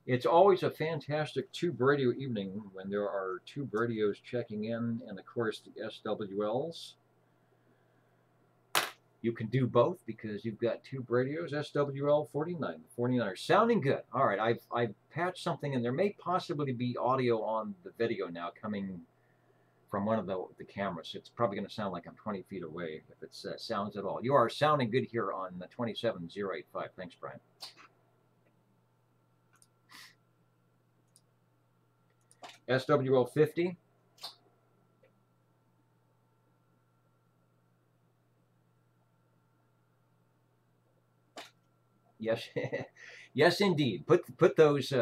It's always a fantastic tube radio evening when there are tube radios checking in, and of course the SWLs. You can do both because you've got tube radios, SWL 49, 49 sounding good. All right, I've patched something, and there may possibly be audio on the video now coming from one of the cameras. It's probably going to sound like I'm 20 feet away if it sounds at all. You are sounding good here on the 27085. Thanks, Brian. SWL 50. Yes, yes, indeed. Put those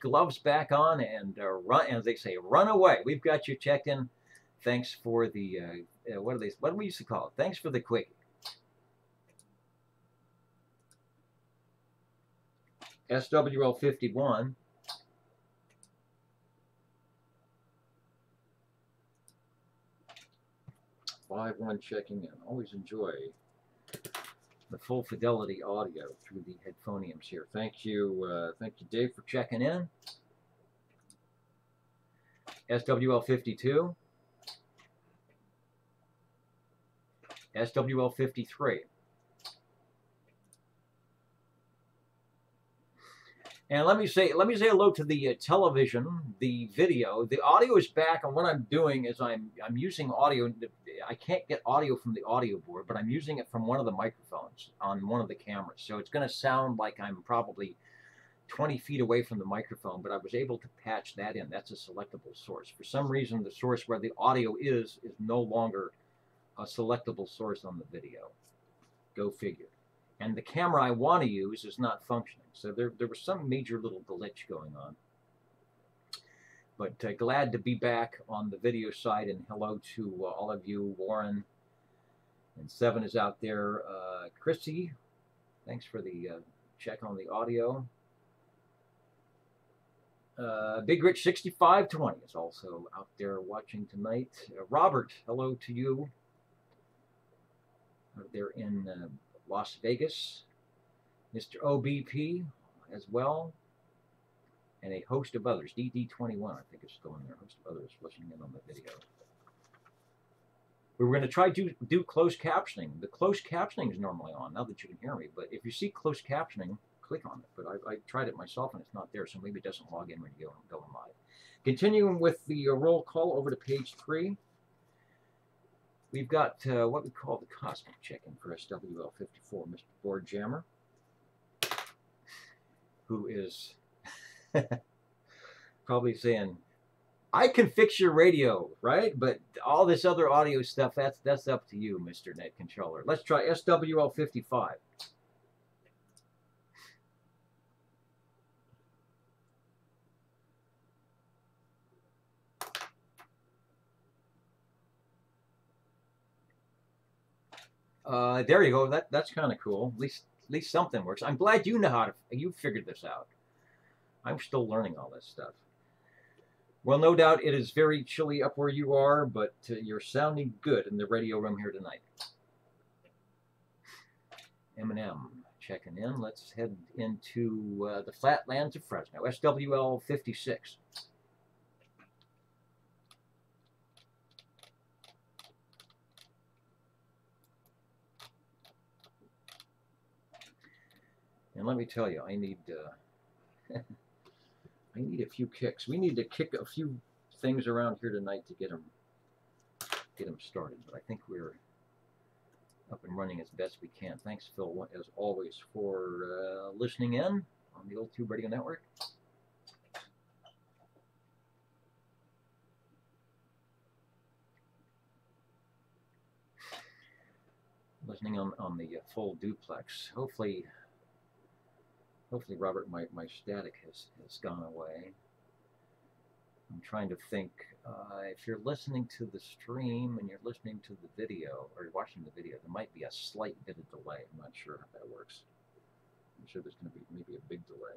gloves back on and run, as they say, run away. We've got you checked in. Thanks for the what do we used to call it? Thanks for the quickie. SWL 51. Live one checking in. Always enjoy the full fidelity audio through the headphoniums here. Thank you, Dave, for checking in. SWL 52. SWL 53. And let me say hello to the television, the video. The audio is back, and what I'm doing is I'm using audio. I can't get audio from the audio board, but I'm using it from one of the microphones on one of the cameras. So it's going to sound like I'm probably 20 feet away from the microphone, but I was able to patch that in. That's a selectable source. For some reason, the source where the audio is no longer a selectable source on the video. Go figure. And the camera I want to use is not functioning. So there was some major little glitch going on. But glad to be back on the video side, and hello to all of you. Warren and Seven is out there. Chrissy, thanks for the check on the audio. Big Rich 6520 is also out there watching tonight. Robert, hello to you. Out there in Las Vegas. Mr. OBP as well. And a host of others. DD21, I think, is still in there. A host of others listening in on the video. We were going to try to do closed captioning. The closed captioning is normally on, now that you can hear me. But if you see closed captioning, click on it. But I tried it myself, and it's not there, so maybe it doesn't log in when you go live. Continuing with the roll call over to page 3. We've got what we call the cosmic check-in for SWL 54, Mr. Board Jammer, who is probably saying, I can fix your radio, right? But all this other audio stuff, that's up to you, Mr. Net Controller. Let's try SWL 55. There you go. That's kind of cool. At least something works. I'm glad you know how to. You figured this out. I'm still learning all this stuff. Well, no doubt it is very chilly up where you are, but you're sounding good in the radio room here tonight. Eminem checking in. Let's head into the flatlands of Fresno. SWL 56. And let me tell you, I need I need a few kicks. We need to kick a few things around here tonight to get them started. But I think we're up and running as best we can. Thanks, Phil, as always, for listening in on the Old Tube Radio Network. Listening on the full duplex. Hopefully, Robert, my static has gone away. I'm trying to think. If you're listening to the stream and you're listening to the video, or you're watching the video, there might be a slight bit of delay. I'm not sure how that works. I'm sure there's going to be maybe a big delay.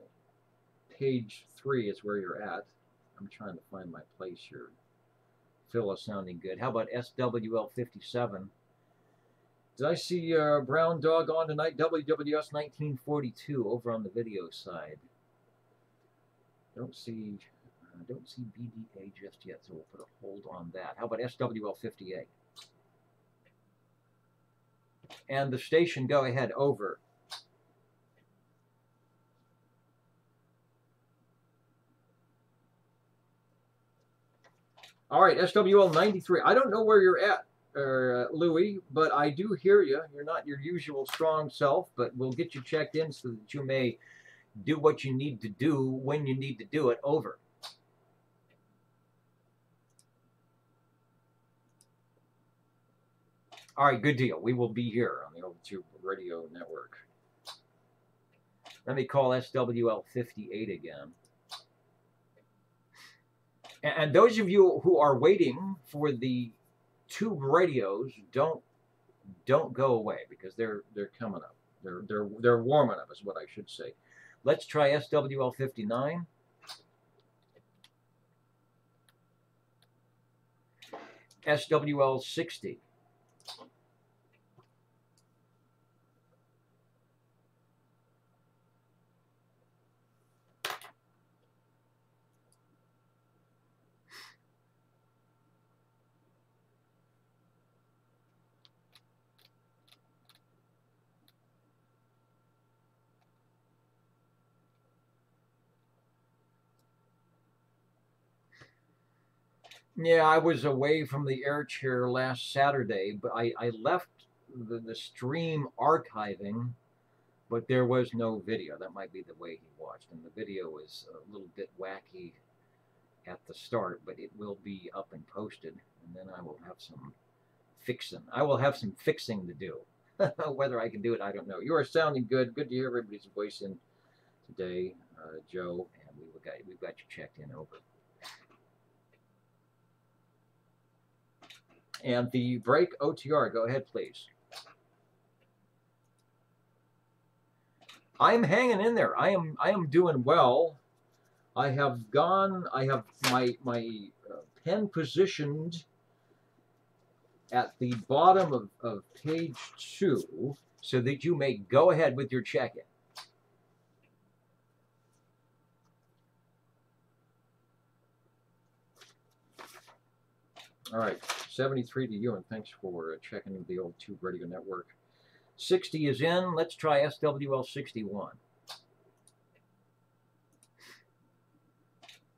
Page 3 is where you're at. I'm trying to find my place here. Phil is sounding good. How about SWL 57? Did I see Brown Dog on tonight? WWS 1942 over on the video side. Don't see BDA just yet, so we'll put a hold on that. How about SWL 58? And the station, go ahead, over. All right, SWL 93. I don't know where you're at, Louis, but I do hear you. You're not your usual strong self, but we'll get you checked in so that you may do what you need to do when you need to do it. Over. All right, good deal. We will be here on the Old2 Radio Network. Let me call SWL 58 again. And those of you who are waiting for the tube radios, don't go away, because they're coming up. They're warming up, is what I should say. Let's try SWL 59. SWL 60. Yeah, I was away from the air chair last Saturday, but I left the stream archiving, but there was no video. That might be the way he watched, and the video was a little bit wacky at the start, but it will be up and posted, and then I will have some fixing. I will have some fixing to do. Whether I can do it, I don't know. You are sounding good. Good to hear everybody's voice in today, Joe, and we've got you checked in. Over. And the break OTR, go ahead, please. I'm hanging in there. I am doing well. I have my pen positioned at the bottom of page 2 so that you may go ahead with your check-in. All right, 73 to you, and thanks for checking in the Old2 Radio Network. 60 is in. Let's try SWL 61.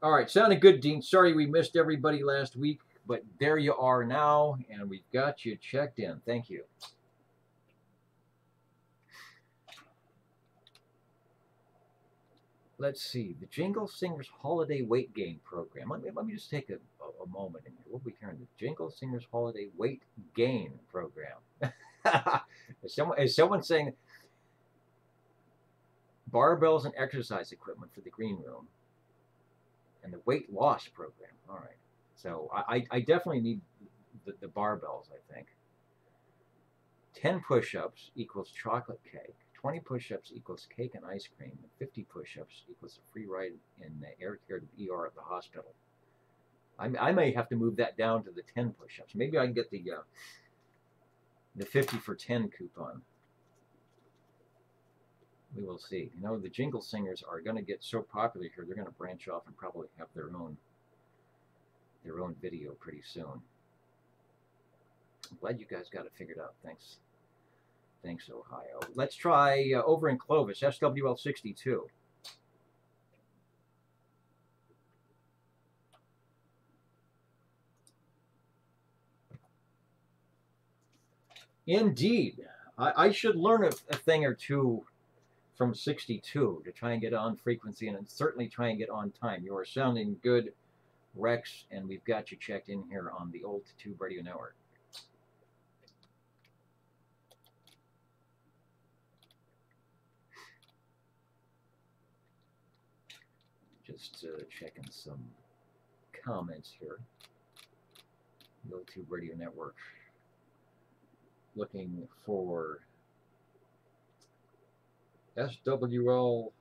All right, sounded good, Dean. Sorry we missed everybody last week, but there you are now, and we've got you checked in. Thank you. Let's see, the Jingle Singers Holiday Weight Gain Program. Let me just take a moment in here. We'll be hearing the Jingle Singers Holiday Weight Gain Program. Is someone saying barbells and exercise equipment for the green room and the weight loss program? All right. So I definitely need the barbells, I think. 10 push-ups equals chocolate cake. 20 push-ups equals cake and ice cream. 50 push-ups equals a free ride in the air care to the ER at the hospital. I may have to move that down to the 10 push-ups. Maybe I can get the 50 for 10 coupon. We will see. You know, the Jingle Singers are going to get so popular here, they're going to branch off and probably have their own video pretty soon. I'm glad you guys got it figured out. Thanks. Thanks, Ohio. Let's try over in Clovis, SWL 62. Indeed. I should learn a thing or two from 62 to try and get on frequency and certainly try and get on time. You are sounding good, Rex, and we've got you checked in here on the Old2 Radio Network. Just checking some comments here. The Old2 Radio Network. Looking for SWL,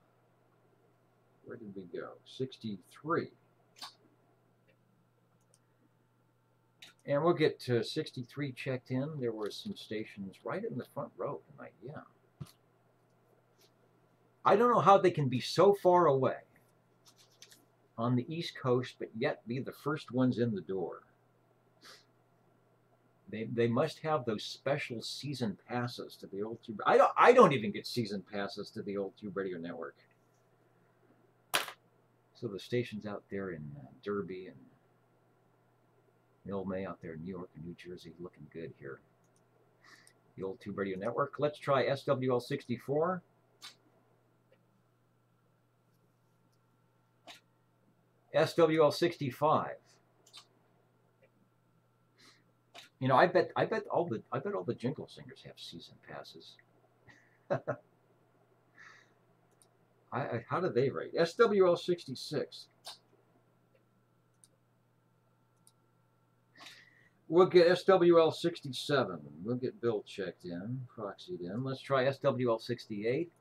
where did we go? 63. And we'll get to 63 checked in. There were some stations right in the front row tonight, yeah. I don't know how they can be so far away on the East Coast, but yet be the first ones in the door. They must have those special season passes to the old Tube. I don't even get season passes to the old Tube Radio Network. So the stations out there in Derby and Mille out there in New York and New Jersey looking good here. The old Tube Radio Network. Let's try SWL 64. SWL 65. You know, I bet all the Jingle Singers have season passes. How do they rate? SWL 66. We'll get SWL 67. We'll get Bill checked in, proxied in. Let's try SWL 68.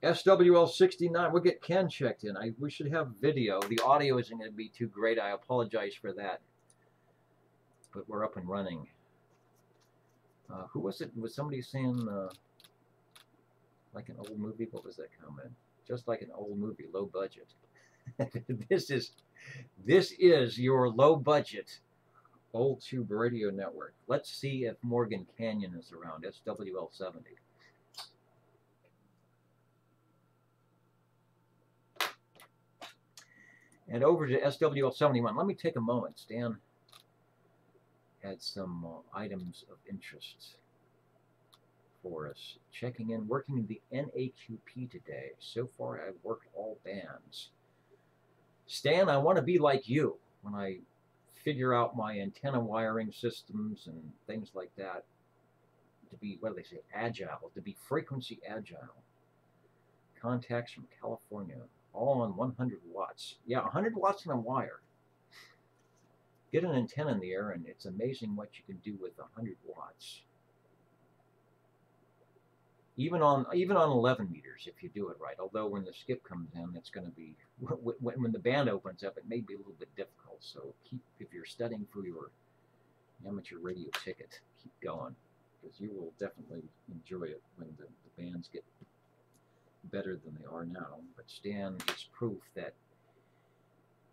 SWL 69, we'll get Ken checked in. We should have video. The audio isn't going to be too great. I apologize for that. But we're up and running. Who was it? Was somebody saying, like an old movie? What was that comment? Just like an old movie, low budget. This is your low budget old Tube Radio Network. Let's see if Morgan Canyon is around. SWL 70. And over to SWL 71. Let me take a moment. Stan had some items of interest for us. Checking in, working the NAQP today. So far, I've worked all bands. Stan, I want to be like you when I figure out my antenna wiring systems and things like that. To be, what do they say, agile. To be frequency agile. Contacts from California. All on 100 watts. Yeah, 100 watts on a wire. Get an antenna in the air, and it's amazing what you can do with 100 watts. Even on 11 meters, if you do it right. Although when the skip comes in, it's going to be, when the band opens up, it may be a little bit difficult. So if you're studying for your amateur radio ticket, keep going, because you will definitely enjoy it when the bands get better than they are now. But Stan is proof that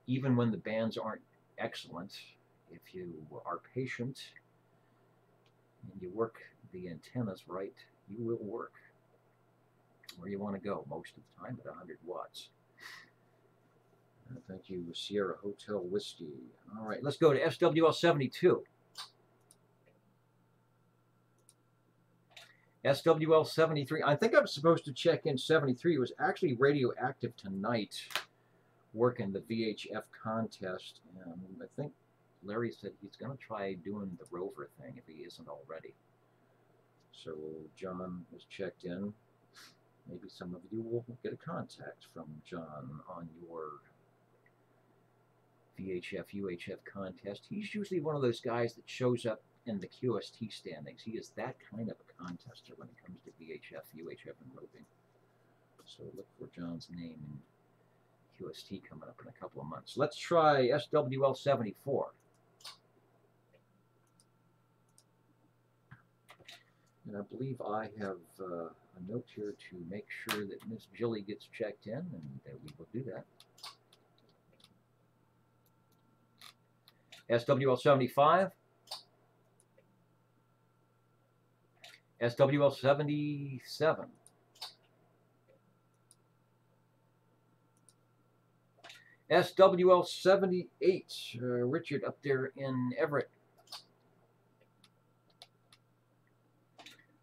even when the bands aren't excellent, if you are patient and you work the antennas right, you will work where you want to go most of the time at 100 watts. Thank you, Sierra Hotel Whiskey. All right, let's go to SWL 72. SWL 73. I think I'm supposed to check in 73. It was actually radioactive tonight, working the VHF contest. And I think Larry said he's going to try doing the rover thing if he isn't already. So John was checked in. Maybe some of you will get a contact from John on your VHF, UHF contest. He's usually one of those guys that shows up in the QST standings. He is that kind of a contester when it comes to VHF, UHF, and roving. So look for John's name in QST coming up in a couple of months. Let's try SWL 74. And I believe I have a note here to make sure that Miss Jilly gets checked in, and we will do that. SWL 75. SWL 77. SWL 78. Richard up there in Everett.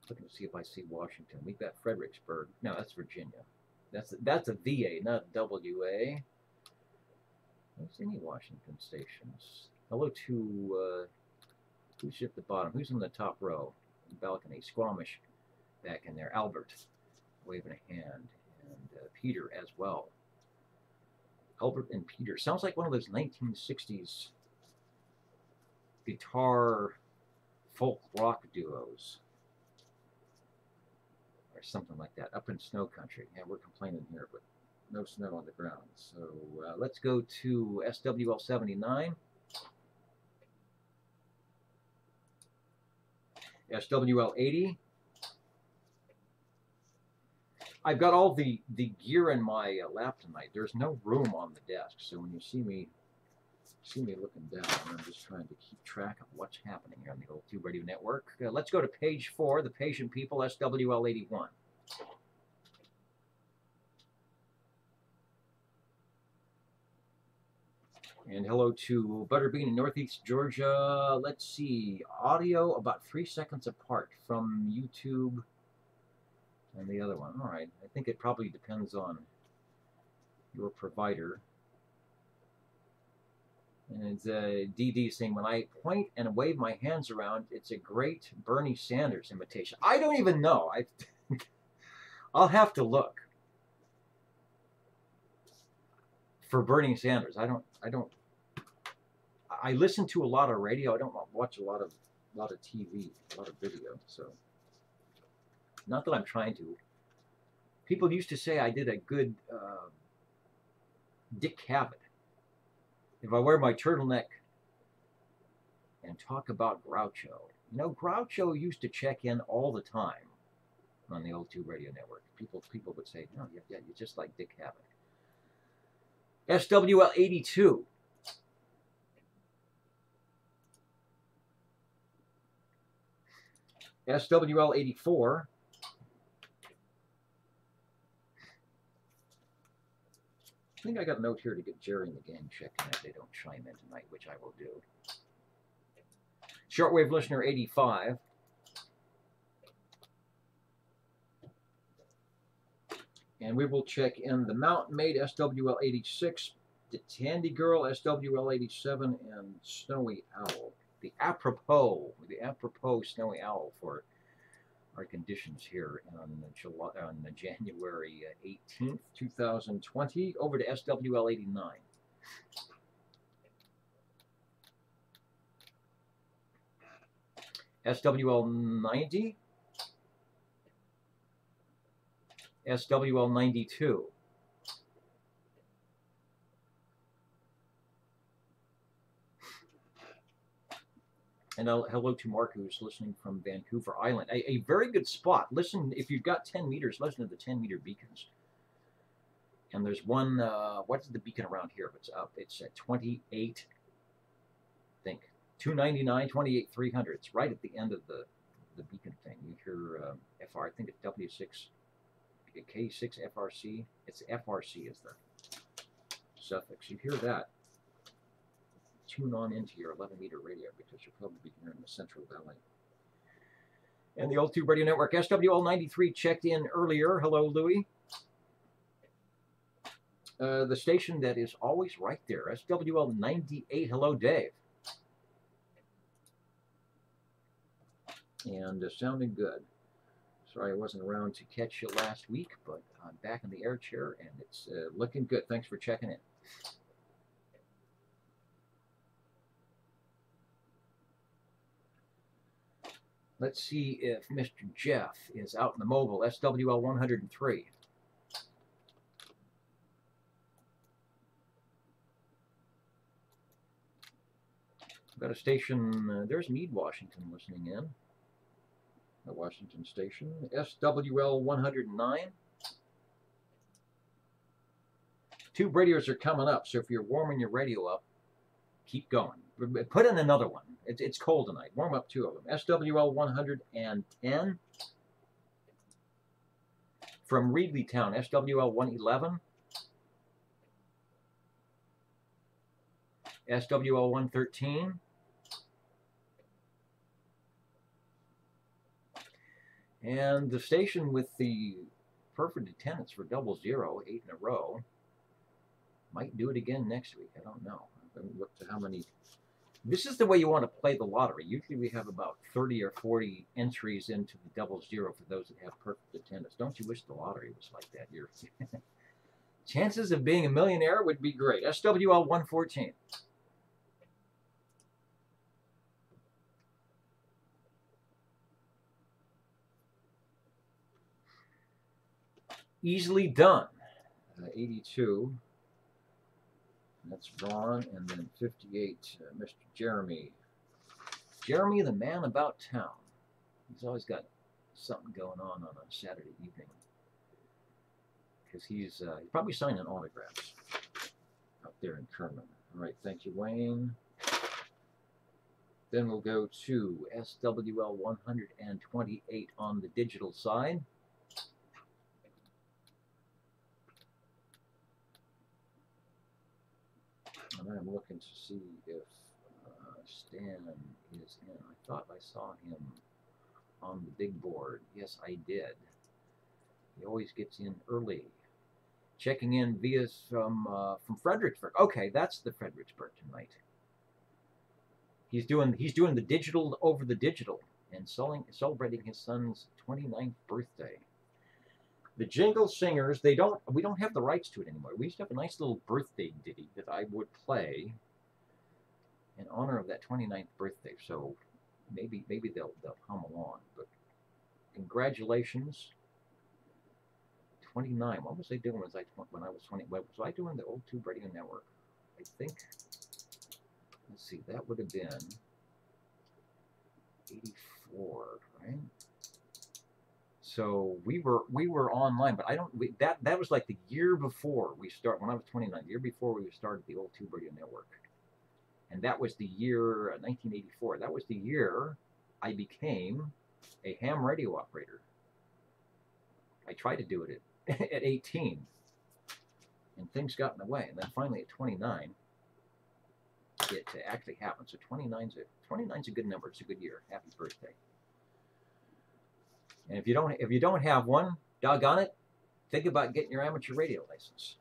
Looking to see if I see Washington. We've got Fredericksburg. No, that's Virginia. That's a VA, not WA. I don't see any Washington stations. Hello to who's at the bottom? Who's in the top row? Balcony. Squamish back in there. Albert waving a hand. And Peter as well. Albert and Peter. Sounds like one of those 1960s guitar folk rock duos. Or something like that. Up in snow country. Yeah, we're complaining here, but no snow on the ground. So let's go to SWL 79. SWL 80. I've got all the gear in my lap tonight. There's no room on the desk, so when you see me looking down, I'm just trying to keep track of what's happening here on the Old Tube Radio Network. Let's go to page 4, the Patient People, SWL 81. And hello to Butterbean in Northeast Georgia. Let's see, audio about 3 seconds apart from YouTube and the other one. All right, I think it probably depends on your provider. And it's DD saying, when I point and wave my hands around, it's a great Bernie Sanders imitation. I don't even know. I'll have to look for Bernie Sanders. I listen to a lot of radio. I don't watch a lot of TV, a lot of video. So, not that I'm trying to. People used to say I did a good Dick Cavett. If I wear my turtleneck and talk about Groucho. You know, Groucho used to check in all the time on the Old Tube Radio Network. People would say, no, yeah, you're just like Dick Cavett. SWL 82. SWL 84. I think I got a note here to get Jerry and the gang checked in if they don't chime in tonight, which I will do. Shortwave listener 85. And we will check in the Mountain Maid SWL 86, the Tandy Girl SWL 87, and Snowy Owl. The apropos Snowy Owl for our conditions here on January 18th, 2020. Over to SWL 89. SWL 90. SWL 92. And hello to Mark, who's listening from Vancouver Island. A very good spot. Listen, if you've got 10 meters, listen to the 10-meter beacons. And there's one, what's the beacon around here? It's up. It's at 28, I think, 299, 28, 300. It's right at the end of the beacon thing. You hear FR, I think it's W6, K6 FRC. It's FRC is the suffix. You hear that. Tune on into your 11-meter radio because you'll probably be here in the Central Valley. And the Old Tube Radio Network, SWL 93 checked in earlier. Hello, Louie. The station that is always right there, SWL 98. Hello, Dave. And sounding good. Sorry I wasn't around to catch you last week, but I'm back in the air chair, and it's looking good. Thanks for checking in. Let's see if Mr. Jeff is out in the mobile, SWL 103. Got a station, there's Meade, Washington listening in. The Washington station, SWL 109. Two radios are coming up, so if you're warming your radio up, keep going. Put in another one. It's cold tonight. Warm up two of them. SWL 110. From Reedleytown, SWL 111. SWL 113. And the station with the perfect attendance for 00, 8 in a row, might do it again next week. I don't know. I haven't looked at how many. This is the way you want to play the lottery. Usually we have about 30 or 40 entries into the 00 for those that have perfect attendance. Don't you wish the lottery was like that? Your chances of being a millionaire would be great. SWL 114. Easily done. 82. That's Ron, and then 58, Mr. Jeremy. Jeremy, the man about town. He's always got something going on a Saturday evening. because he's probably signing autographs out there in Kerman. All right, thank you, Wayne. Then we'll go to SWL 128 on the digital side. And I'm looking to see if Stan is in. I thought I saw him on the big board. Yes, I did. He always gets in early. Checking in via from Fredericksburg. Okay, that's the Fredericksburg tonight. He's doing the digital over the digital and celebrating his son's 29th birthday. The Jingle Singers, we don't have the rights to it anymore. We used to have a nice little birthday ditty that I would play in honor of that 29th birthday. So maybe they'll hum along. But congratulations. 29. What was I doing when I was 20? Was I doing the old Tube Radio Network? I think. Let's see. That would have been 84, right? So we were online, but that was like the year before we start. When I was 29, the year before we started the old Tube Radio Network, and that was the year 1984. That was the year I became a ham radio operator. I tried to do it at 18, and things got in the way. And then finally at 29, it actually happened. So 29's a good number. It's a good year. Happy birthday. And if you don't have one, doggone it, think about getting your amateur radio license.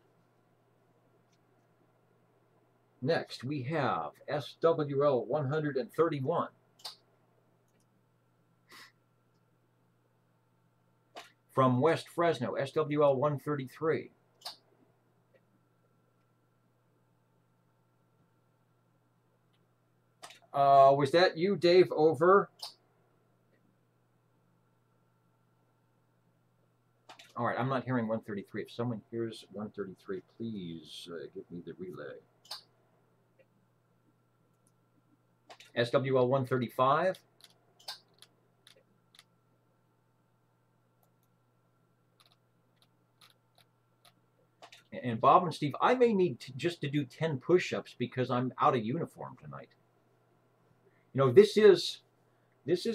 Next, we have SWL 131. From West Fresno, SWL 133. Was that you, Dave, over? All right, I'm not hearing 133. If someone hears 133, please give me the relay. SWL 135. And Bob and Steve, I may need just to do 10 push-ups because I'm out of uniform tonight. You know, this is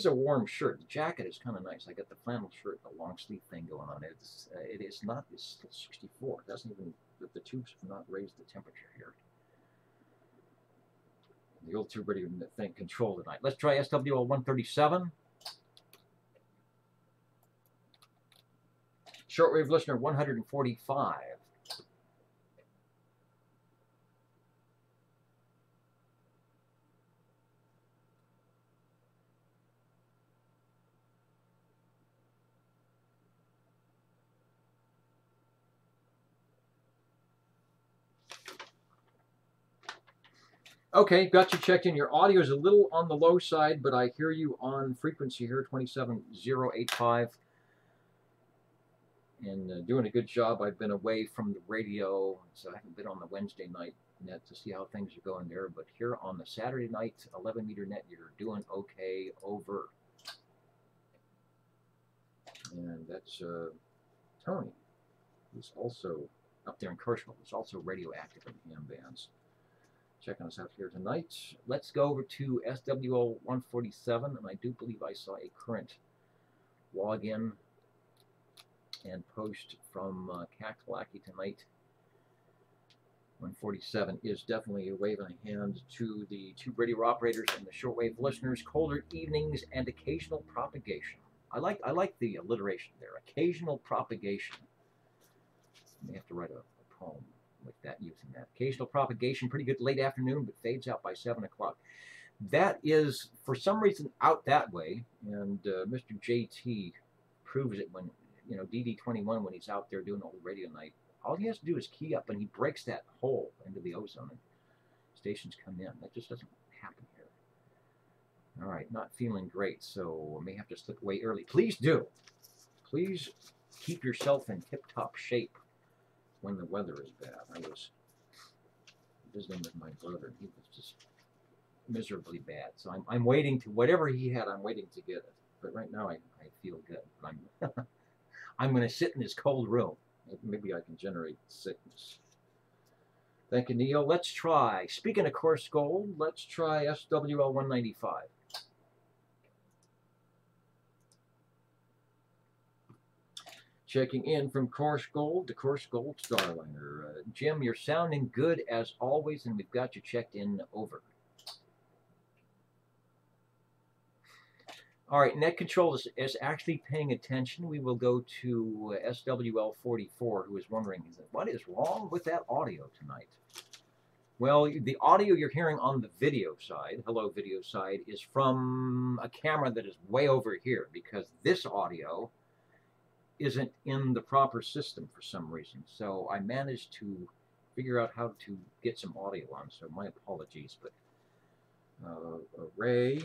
a warm shirt. The jacket is kind of nice. I got the flannel shirt, the long sleeve thing going on. It's still 64. It doesn't even, the tubes have not raised the temperature here. The old Tube Radio thing control tonight. Let's try SWL 137. Shortwave listener 145. Okay, got you checked in. Your audio is a little on the low side, but I hear you on frequency here, 27085. And doing a good job. I've been away from the radio, so I haven't been on the Wednesday night net to see how things are going there. But here on the Saturday night 11 meter net, you're doing okay. Over. And that's Tony, who's also up there in Kirschville, who's also radioactive in ham bands. Checking us out here tonight. Let's go over to SWL 147, and I do believe I saw a current login and post from Kakalaki tonight. 147 is definitely a wave in a hand to the Tube Radio operators and the shortwave listeners. Colder evenings and occasional propagation. I like the alliteration there. Occasional propagation. I may have to write a poem with that, using that. Occasional propagation, pretty good late afternoon, but fades out by 7 o'clock. That is, for some reason, out that way, and Mr. JT proves it when, you know, DD21, when he's out there doing all the radio night, all he has to do is key up, and he breaks that hole into the ozone, and stations come in. That just doesn't happen here. All right, not feeling great, so I may have to slip away early. Please do. Please keep yourself in tip-top shape when the weather is bad. I was visiting with my brother, and he was just miserably bad. So I'm waiting to, whatever he had, I'm waiting to get it. But right now I feel good. I'm I'm going to sit in this cold room Maybe I can generate sickness. Thank you, Neil. Let's try. Speaking of coarse gold, let's try SWL 195. Checking in from Coarse Gold to Coarse Gold Starliner. Jim, you're sounding good as always, and we've got you checked in over. All right, Net Control is actually paying attention. We will go to SWL44, who is wondering, what is wrong with that audio tonight? Well, the audio you're hearing on the video side, hello video side, is from a camera that is way over here, because this audio isn't in the proper system for some reason. So I managed to figure out how to get some audio on, so my apologies. But Ray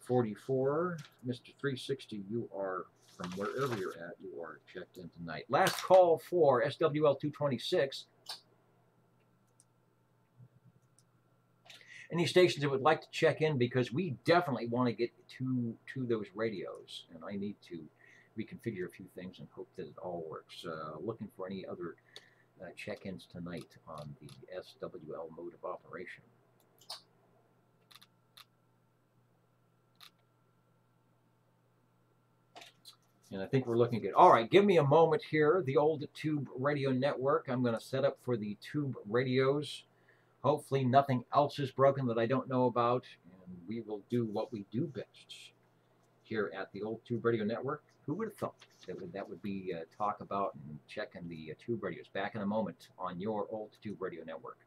44, Mr. 360, you are, from wherever you're at, you are checked in tonight. Last call for SWL 226. Any stations that would like to check in, because we definitely want to get to those radios, and I need to reconfigure a few things and hope that it all works. Looking for any other check-ins tonight on the SWL mode of operation. And I think we're looking good. All right, give me a moment here. The old tube radio network. I'm going to set up for the tube radios. Hopefully nothing else is broken that I don't know about, and we will do what we do best here at the old tube radio network. Who would have thought that would be talk about and checking the tube radios? Back in a moment on your old tube radio network.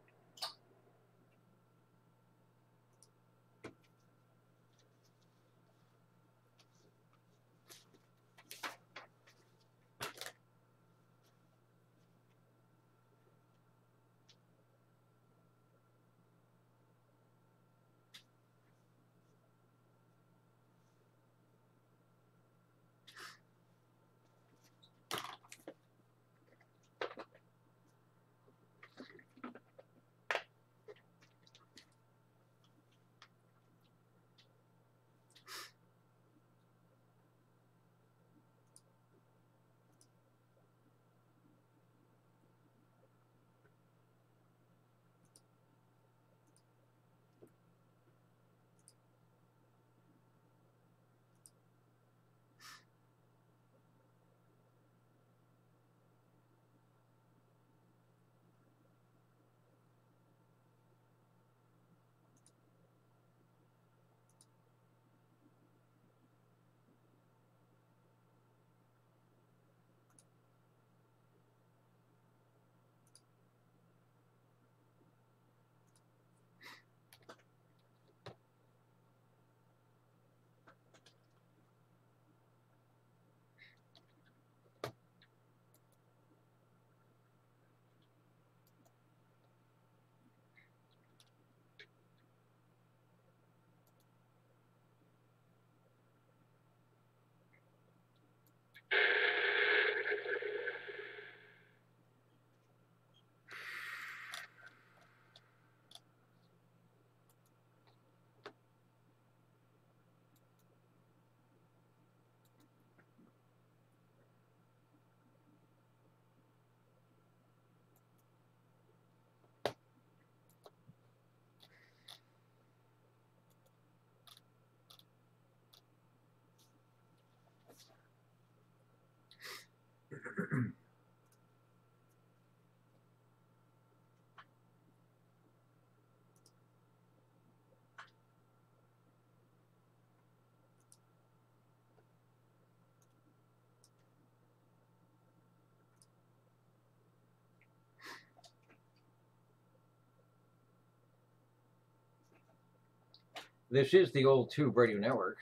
This is the old tube radio network.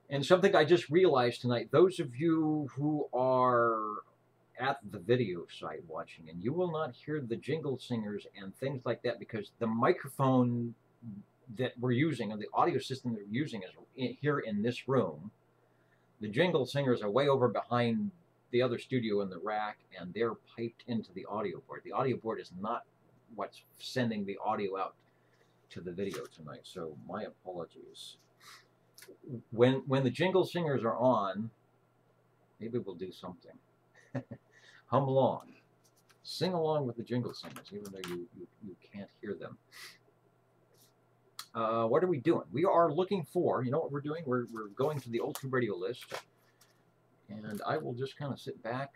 And something I just realized tonight, those of you who are at the video site watching, and you will not hear the jingle singers and things like that, because the microphone that we're using, and the audio system that we're using, is here in this room. The Jingle Singers are way over behind the other studio in the rack, and they're piped into the audio board. The audio board is not what's sending the audio out to the video tonight, so my apologies. When the Jingle Singers are on, maybe we'll do something. Hum along. Sing along with the Jingle Singers, even though you can't hear them. What are we doing? We are looking for, you know what we're doing? We're going to the Old Tube Radio list, and I will just kind of sit back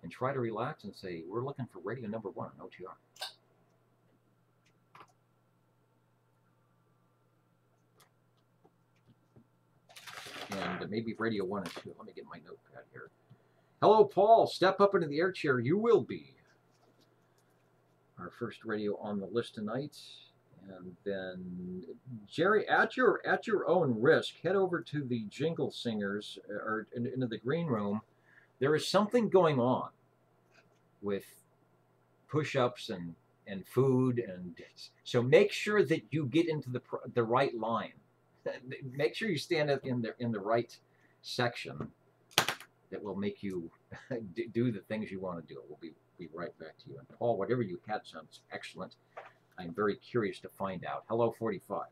and try to relax and say, we're looking for radio number 1 on OTR. And maybe radio 1 and 2. Let me get my notepad here. Hello, Paul. Step up into the air chair. You will be our first radio on the list tonight. And then, Jerry, at your own risk, head over to the Jingle Singers, or into the green room. There is something going on with push-ups and food, and so make sure that you get into the right line. Make sure you stand up in the right section that will make you do the things you want to do. We'll be right back to you. And Paul, whatever you had sounds excellent. I'm very curious to find out. Hello, 45.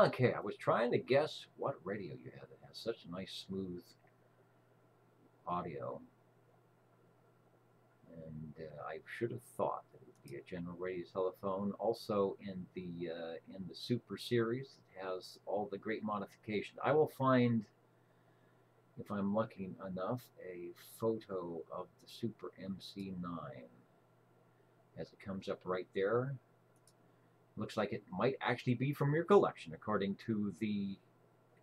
Okay, I was trying to guess what radio you had that has such nice, smooth audio. And I should have thought that it would be a General Radio telephone. Also in the Super Series, it has all the great modifications. I will find, if I'm lucky enough, a photo of the Super MC9 as it comes up right there. Looks like it might actually be from your collection, according to the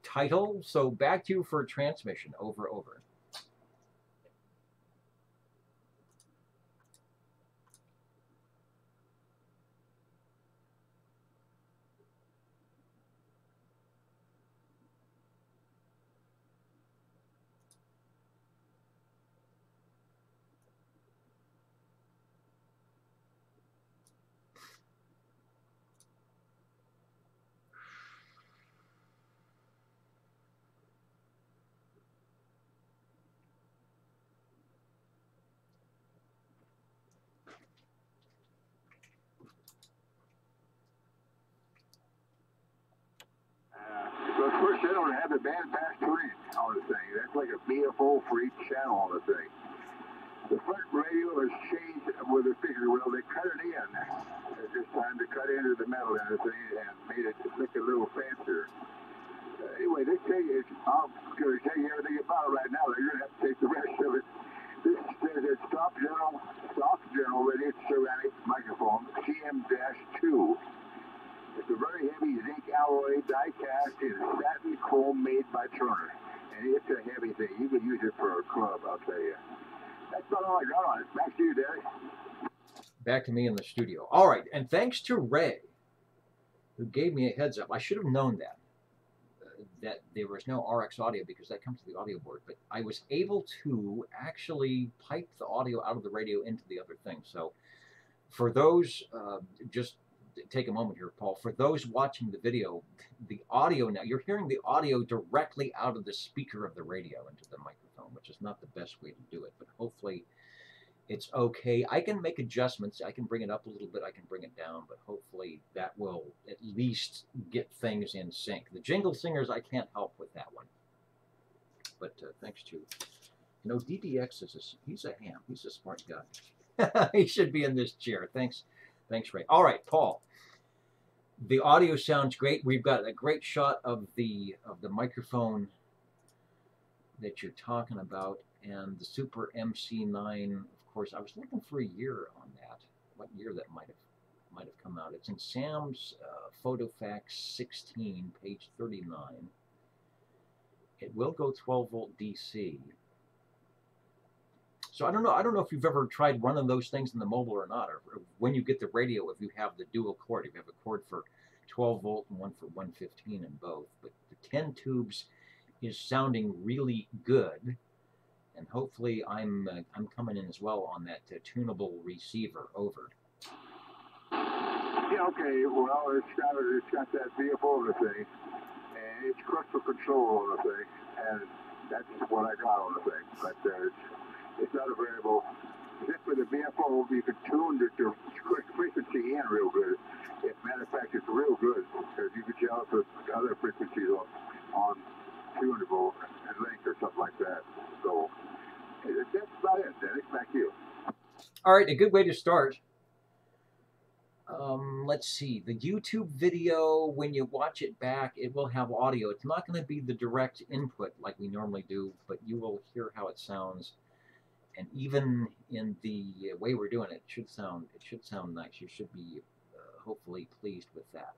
title. So back to you for transmission. Over. But first, they don't have the bandpass tuning on the thing. That's like a BFO for each channel on the thing. The front radio has changed with the speaker wheel. They cut it in. It's just time to cut into the metal and the thing and made it look a little fancier. Anyway, they tell you, I'm going to tell you everything about it right now. You're going to have to take the rest of it. This says it's Stock General Radio Ceramic Microphone, CM-2. It's a very heavy zinc alloy die cast in satin chrome made by Turner. And it's a heavy thing. You can use it for a club, I'll tell you. That's about all I got on it. Back to you, Derek. Back to me in the studio. All right, and thanks to Ray, who gave me a heads up. I should have known that there was no RX audio because that comes to the audio board. But I was able to actually pipe the audio out of the radio into the other thing. So for those, just take a moment here, Paul. For those watching the video, the audio now, you're hearing the audio directly out of the speaker of the radio into the microphone, which is not the best way to do it, but hopefully it's okay. I can make adjustments. I can bring it up a little bit. I can bring it down, but hopefully that will at least get things in sync. The Jingle Singers, I can't help with that one. But thanks to, DDX he's a ham. He's a smart guy. He should be in this chair. Thanks, Ray. All right, Paul. The audio sounds great. We've got a great shot of the microphone that you're talking about, and the Super MC9. Of course, I was looking for a year on that. What year that might have come out? It's in Sam's PhotoFax 16, page 39. It will go 12 volt DC. So I don't know if you've ever tried running those things in the mobile or not, or when you get the radio, if you have the dual cord, if you have a cord for 12 volt and one for 115 in both. But the 10 tubes is sounding really good, and hopefully I'm coming in as well on that tunable receiver. Over. Yeah, okay. Well, it's got that VFO on the thing, and it's crystal control on the thing, and that's what I got on the thing. But it's not a variable. Just with the VFO, you can tune the frequency in real good. Matter of fact, it's real good because you can tell the other frequencies on tunable and link or something like that. So that's about it, Dennis. Back to you. All right, a good way to start. Let's see. The YouTube video, when you watch it back, it will have audio. It's not going to be the direct input like we normally do, but you will hear how it sounds. And even in the way we're doing it, it should sound nice. You should be hopefully pleased with that.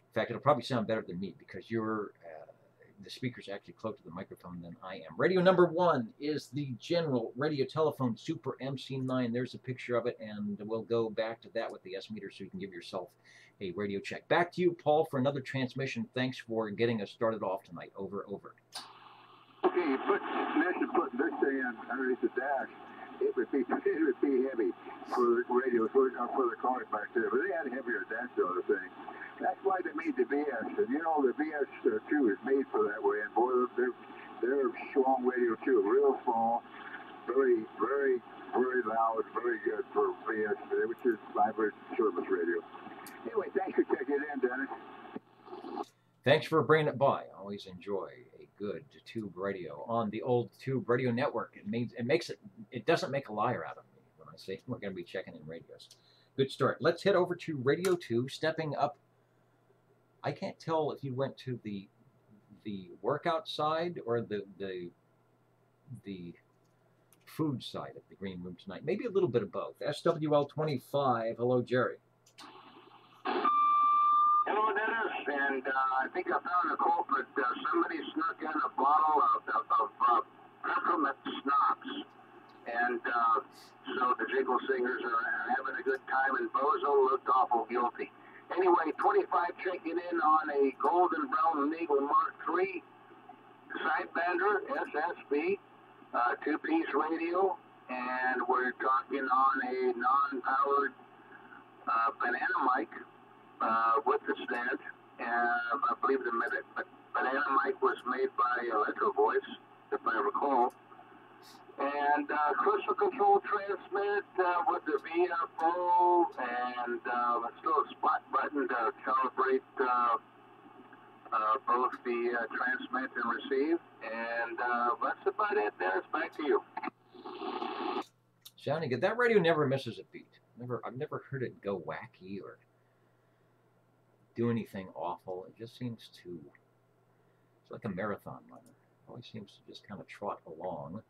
In fact, it'll probably sound better than me because the speaker's actually closer to the microphone than I am. Radio number 1 is the General Radio Telephone Super MC9. There's a picture of it, and we'll go back to that with the S-meter so you can give yourself a radio check. Back to you, Paul, for another transmission. Thanks for getting us started off tonight. Over. Okay, you put this thing underneath the dash. It would be heavy for the radios, for the cars back there. But they had a heavier dash on the thing. That's why they made the VS. And you know, the VS2 is made for that way. And boy, they're a strong radio too. Real small, very, very, very loud, very good for VS, which is vibrant service radio. Anyway, thanks for checking it in, Dennis. Thanks for bringing it by. I always enjoy a good tube radio on the old tube radio network. It doesn't make a liar out of me when I say we're going to be checking in radios. Good start. Let's head over to Radio 2, stepping up. I can't tell if you went to the workout side or the food side of the green room tonight. Maybe a little bit of both. SWL25. Hello, Jerry. Hello, Dennis, and I think I found a culprit. Somebody snuck in a bottle of peppermint schnapps, and so the Jingle Singers are having a good time, and Bozo looked awful guilty. Anyway, 25 checking in on a Golden Brown Eagle Mark III Sidebander SSB, two-piece radio, and we're talking on a non-powered banana mic. With the stand, I believe the banana mic was made by Electro Voice, if I recall. And crystal control transmit with the VFO, and still a spot button to calibrate both the transmit and receive. And that's about it. There's back to you. Sounding good. That radio never misses a beat. I've never heard it go wacky or do anything awful. It just seems to, it's like a marathon runner. It always seems to just kind of trot along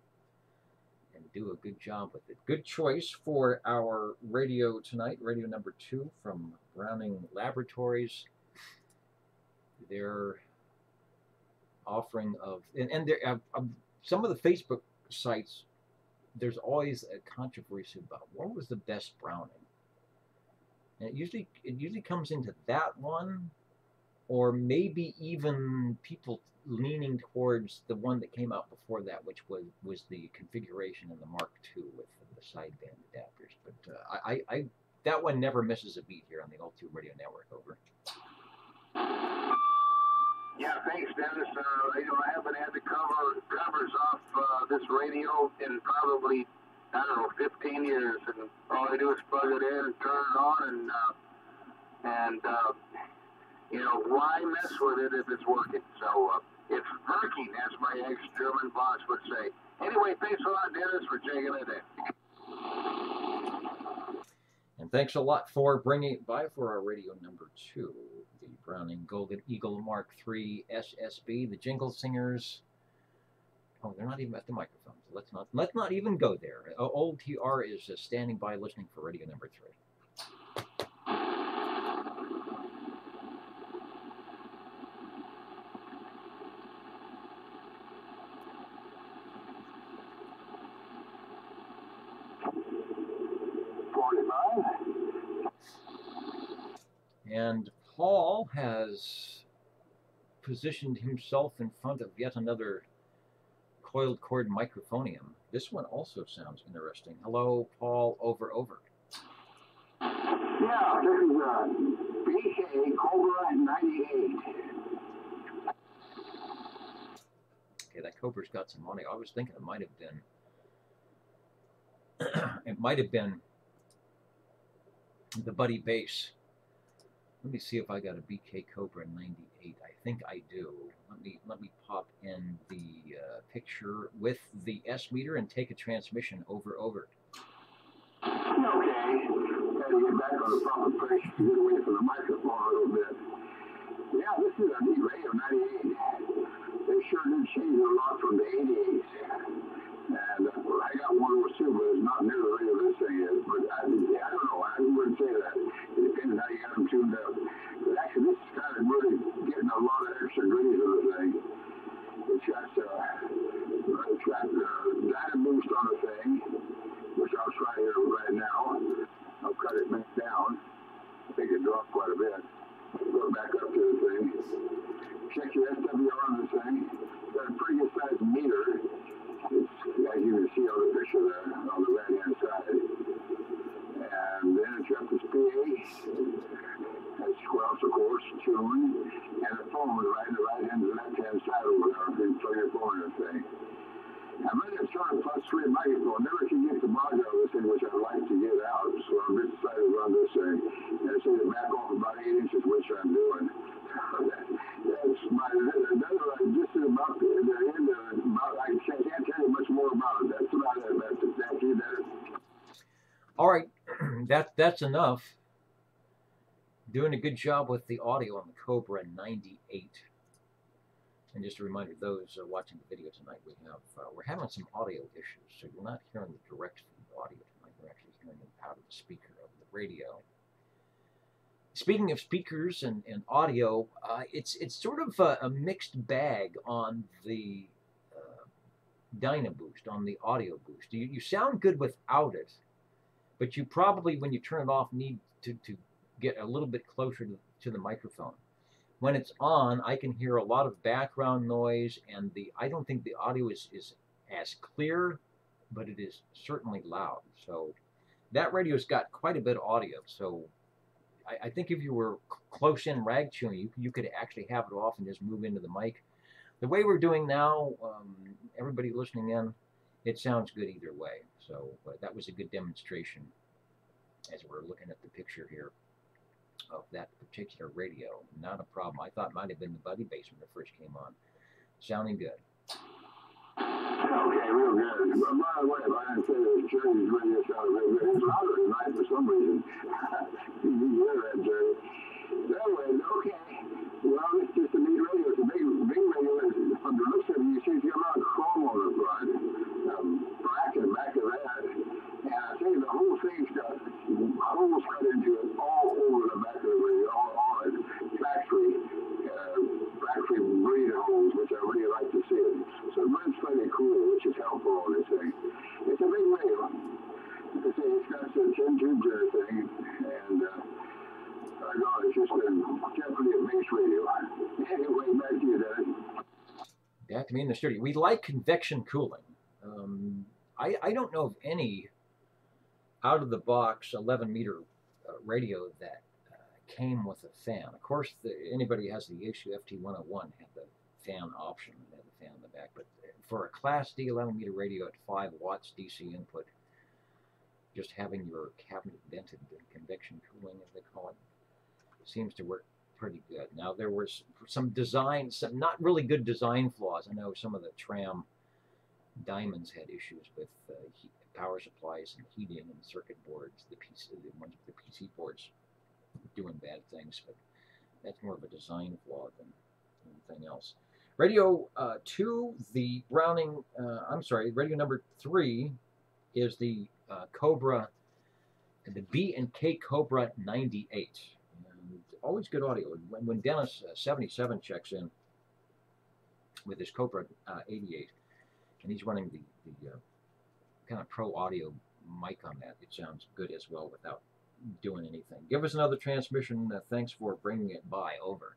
and do a good job with it. Good choice for our radio tonight, radio number 2 from Browning Laboratories. Their offering of, and there, some of the Facebook sites, there's always a controversy about what was the best Browning. And it usually comes into that one, or maybe even people leaning towards the one that came out before that, which was the configuration in the Mark II with the sideband adapters. But that one never misses a beat here on the Old Tube Radio Network. Over. Yeah, thanks, Dennis. I haven't had the covers off this radio in probably, I don't know, 15 years, and all I do is plug it in and turn it on, and why mess with it if it's working? So it's working, as my ex-German boss would say. Anyway, thanks a lot, Dennis, for checking it in. And thanks a lot for bringing it by for our radio number 2, the Browning Golden Eagle Mark III SSB, the Jingle Singers. Oh, they're not even at the microphone. So let's not even go there. Old TR is standing by listening for radio number 3. And Paul has positioned himself in front of yet another coiled cord microphonium. This one also sounds interesting. Hello, Paul, over. Yeah, this is BK Cobra 98. Okay, that Cobra's got some audio. I was thinking it might have been the Buddy Bass. Let me see if I got a BK Cobra 98. I think I do. Let me pop in the picture with the S meter and take a transmission over. Okay. Got to get back on the proper place to get away from the microphone a little bit. Yeah, this is a neat radio 98. They sure did change a lot from the 88s. And well, I got one of those too, but it's not near the radio this thing is. But I don't know. I wouldn't say that. It depends how you got them tuned up. But actually, this is kind of really getting a lot of extra goodies of the thing. It's got data boost on the thing, which I'll try here right now. I'll cut it back down. I think it dropped quite a bit. Go back up to the thing. Check your SWR on the thing. Got a pretty good sized meter. It's, as you can see on the picture there, on the right-hand side. And then it's got this PA. That's 12, of course, tune. And the phone is right in the right-hand and left-hand side over there. You can plug your phone in the thing. I'm running a Sony +3 microphone. Never can get the module of this thing, which I'd like to get out. So I'm just decided to run this thing. And I say to back off about 8 inches, which I'm doing. That's my, this is about the end of it. I can't tell you much more about it. That's about it. That's it. All right, that's enough. Doing a good job with the audio on the Cobra 98. And just a reminder, those watching the video tonight, we're having some audio issues, so you're not hearing the direct feed audio tonight. You're actually hearing it out of the speaker of the radio. Speaking of speakers and audio, it's sort of a mixed bag on the Dynaboost, on the audio boost. You sound good without it, but you probably, when you turn it off, need to get a little bit closer to the microphone. When it's on, I can hear a lot of background noise, and I don't think the audio is as clear, but it is certainly loud. So that radio's got quite a bit of audio. So I think if you were close in rag tuning, you could actually have it off and just move into the mic. The way we're doing now, everybody listening in, it sounds good either way. So that was a good demonstration as we're looking at the picture here of that particular radio. Not a problem. I thought it might have been the Buddy Bass when it first came on. Sounding good. Okay, real good. But by the way, if I didn't say that Jerry's radio sounded real good, it's louder tonight for some reason. You hear that, Jerry. Anyway, okay. Well, it's just a neat radio. It's a big radio. From the looks of it, you see it's got a lot of chrome on the front. Bracket back of that. And I think the whole thing's got holes cut into it all over the back of the radio, all on it. Factory breeder holes, which I really like to see it. So it runs pretty cool, which is helpful on this thing. It's a big radio. Like I say, it's got some 10 tubes and everything, and I know it's just definitely a bass radio. Anyway, back to you, Dennis. Back to me in the studio. We like convection cooling. I don't know of any out-of-the-box 11-meter radio that came with a fan. Of course, anybody who has the Yaesu FT101 had the fan option, had the fan in the back. But for a Class D 11-meter radio at 5 watts DC input, just having your cabinet vented and convection cooling, as they call it, seems to work pretty good. Now, there was some not really good design flaws. I know some of the Tram Diamonds had issues with power supplies and heating and circuit boards, the PC boards doing bad things, but that's more of a design flaw than anything else. Radio 2, the Browning, radio number 3 is the Cobra, the B&K Cobra 98. And always good audio. When Dennis 77 checks in with his Cobra 88, and he's running the kind of pro audio mic on that, it sounds good as well without doing anything. Give us another transmission. Thanks for bringing it by. Over.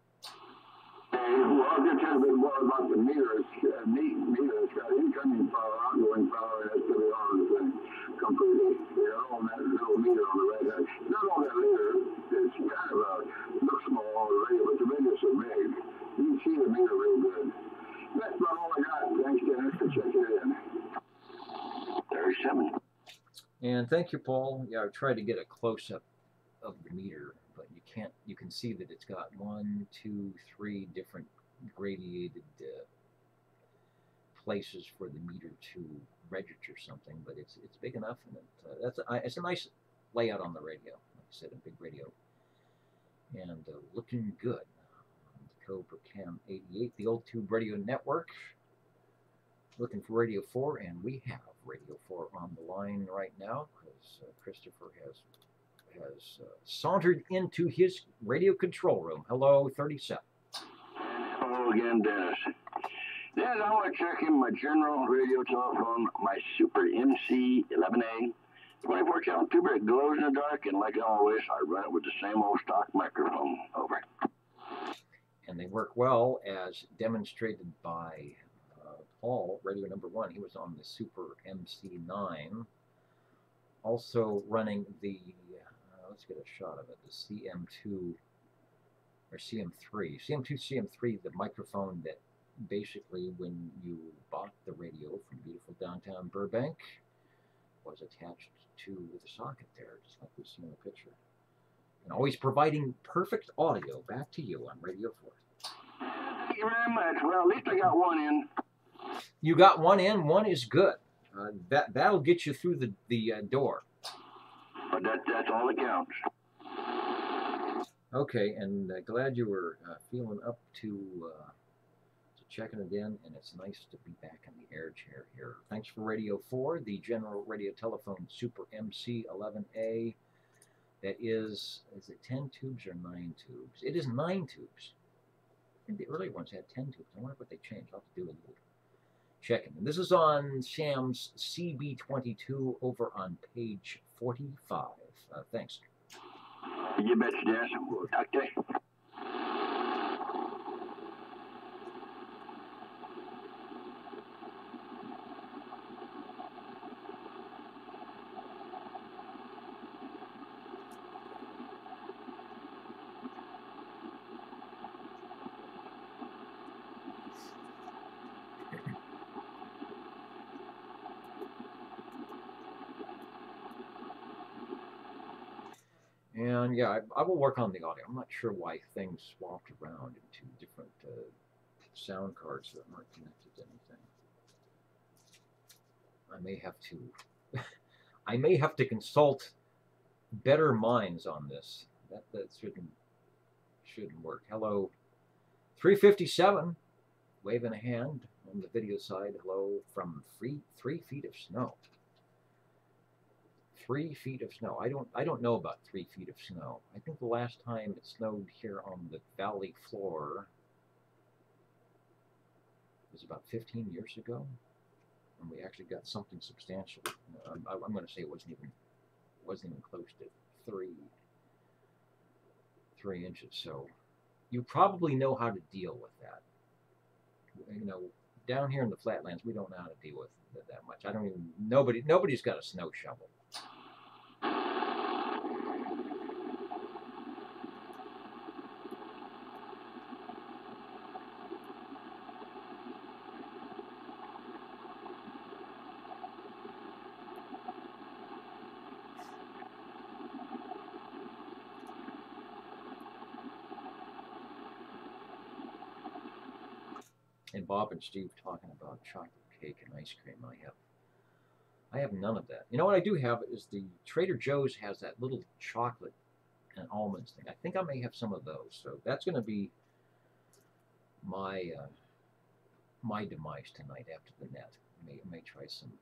Well, I'll just tell you a bit more about the meters. Meter, it's got incoming power, outgoing power, and SWR thing completely. They're all on that little meter on the right hand. Not on that meter. It's kind of looks small on the radio, but the radio's so big. You can see the meter real good. That's about all I got. Thanks, Dennis, for checking it in. 37. And thank you, Paul. Yeah, I tried to get a close-up of the meter, but you can't. You can see that it's got 1, 2, 3 different gradiated places for the meter to register something, but it's big enough, and it's a nice layout on the radio. Like I said, a big radio, and looking good. Cobra Cam 88, the Old Tube Radio Network. Looking for Radio 4, and we have Radio 4 on the line right now because Christopher has sauntered into his radio control room. Hello, 37. Hello again, Dennis. Dennis, I want to check in my general radio telephone, my Super MC 11A, 24 channel tuber. It glows in the dark, and like always, I run it with the same old stock microphone. Over. And they work well, as demonstrated by Paul, radio number 1. He was on the Super MC9. Also running the, let's get a shot of it, the CM2 or CM3. CM2, CM3, the microphone that basically when you bought the radio from beautiful downtown Burbank was attached to the socket there, just like we see in the picture. And always providing perfect audio back to you on Radio 4. Thank you very much. Well, at least I got one in. You got one in. One is good. That'll get you through the door. But that's all that counts. Okay, and glad you were feeling up to checking it in, and it's nice to be back in the air chair here. Thanks for Radio 4, the General Radio Telephone Super MC 11A. That is it 10 tubes or 9 tubes? It is 9 tubes. I think the earlier ones had 10 tubes. I wonder what they changed. I'll have to do a little checking. And this is on Sam's CB22 over on page 45. Thanks. You betcha, Dennis. We'll talk to you. And yeah, I will work on the audio. I'm not sure why things swapped around into different sound cards that aren't connected to anything. I may have to consult better minds on this. That shouldn't work. Hello, 357, waving a hand on the video side. Hello from 3 feet of snow. 3 feet of snow. I don't know about 3 feet of snow. I think the last time it snowed here on the valley floor was about 15 years ago, and we actually got something substantial. I'm going to say it wasn't even close to 3 inches. So you probably know how to deal with that. You know, down here in the flatlands, we don't know how to deal with it that much. Nobody's got a snow shovel. And Bob and Steve talking about chocolate cake and ice cream. I have none of that. You know what I do have is the Trader Joe's has that little chocolate and almonds thing. I think I may have some of those. So that's going to be my my demise tonight after the net. I may try some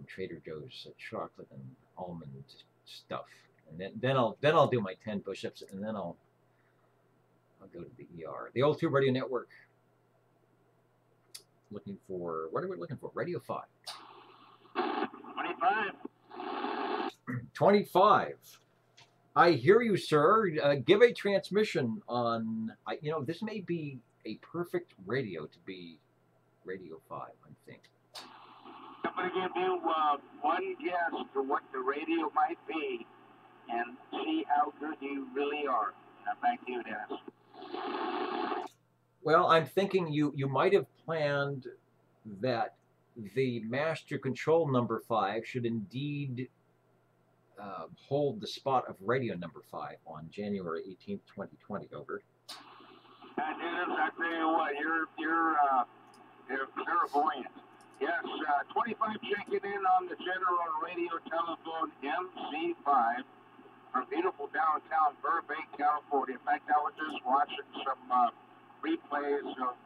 Trader Joe's chocolate and almond stuff, and then I'll do my 10 push-ups, and then I'll go to the ER. The Old Tube Radio Network. Looking for, what are we looking for? Radio 5. 25. 25. I hear you, sir. Give a transmission on. You know, this may be a perfect radio to be Radio 5. I think. I'm going to give you one guess to what the radio might be, and see how good you really are. Now back to you, Dennis. Well, I'm thinking you might have planned that the master control number 5 should indeed hold the spot of radio number 5 on January 18th, 2020. Over. Dennis, I tell you what, you're clairvoyant. Yes, 25 checking in on the General Radio Telephone MC5 from beautiful downtown Burbank, California. In fact, I was just watching some replays of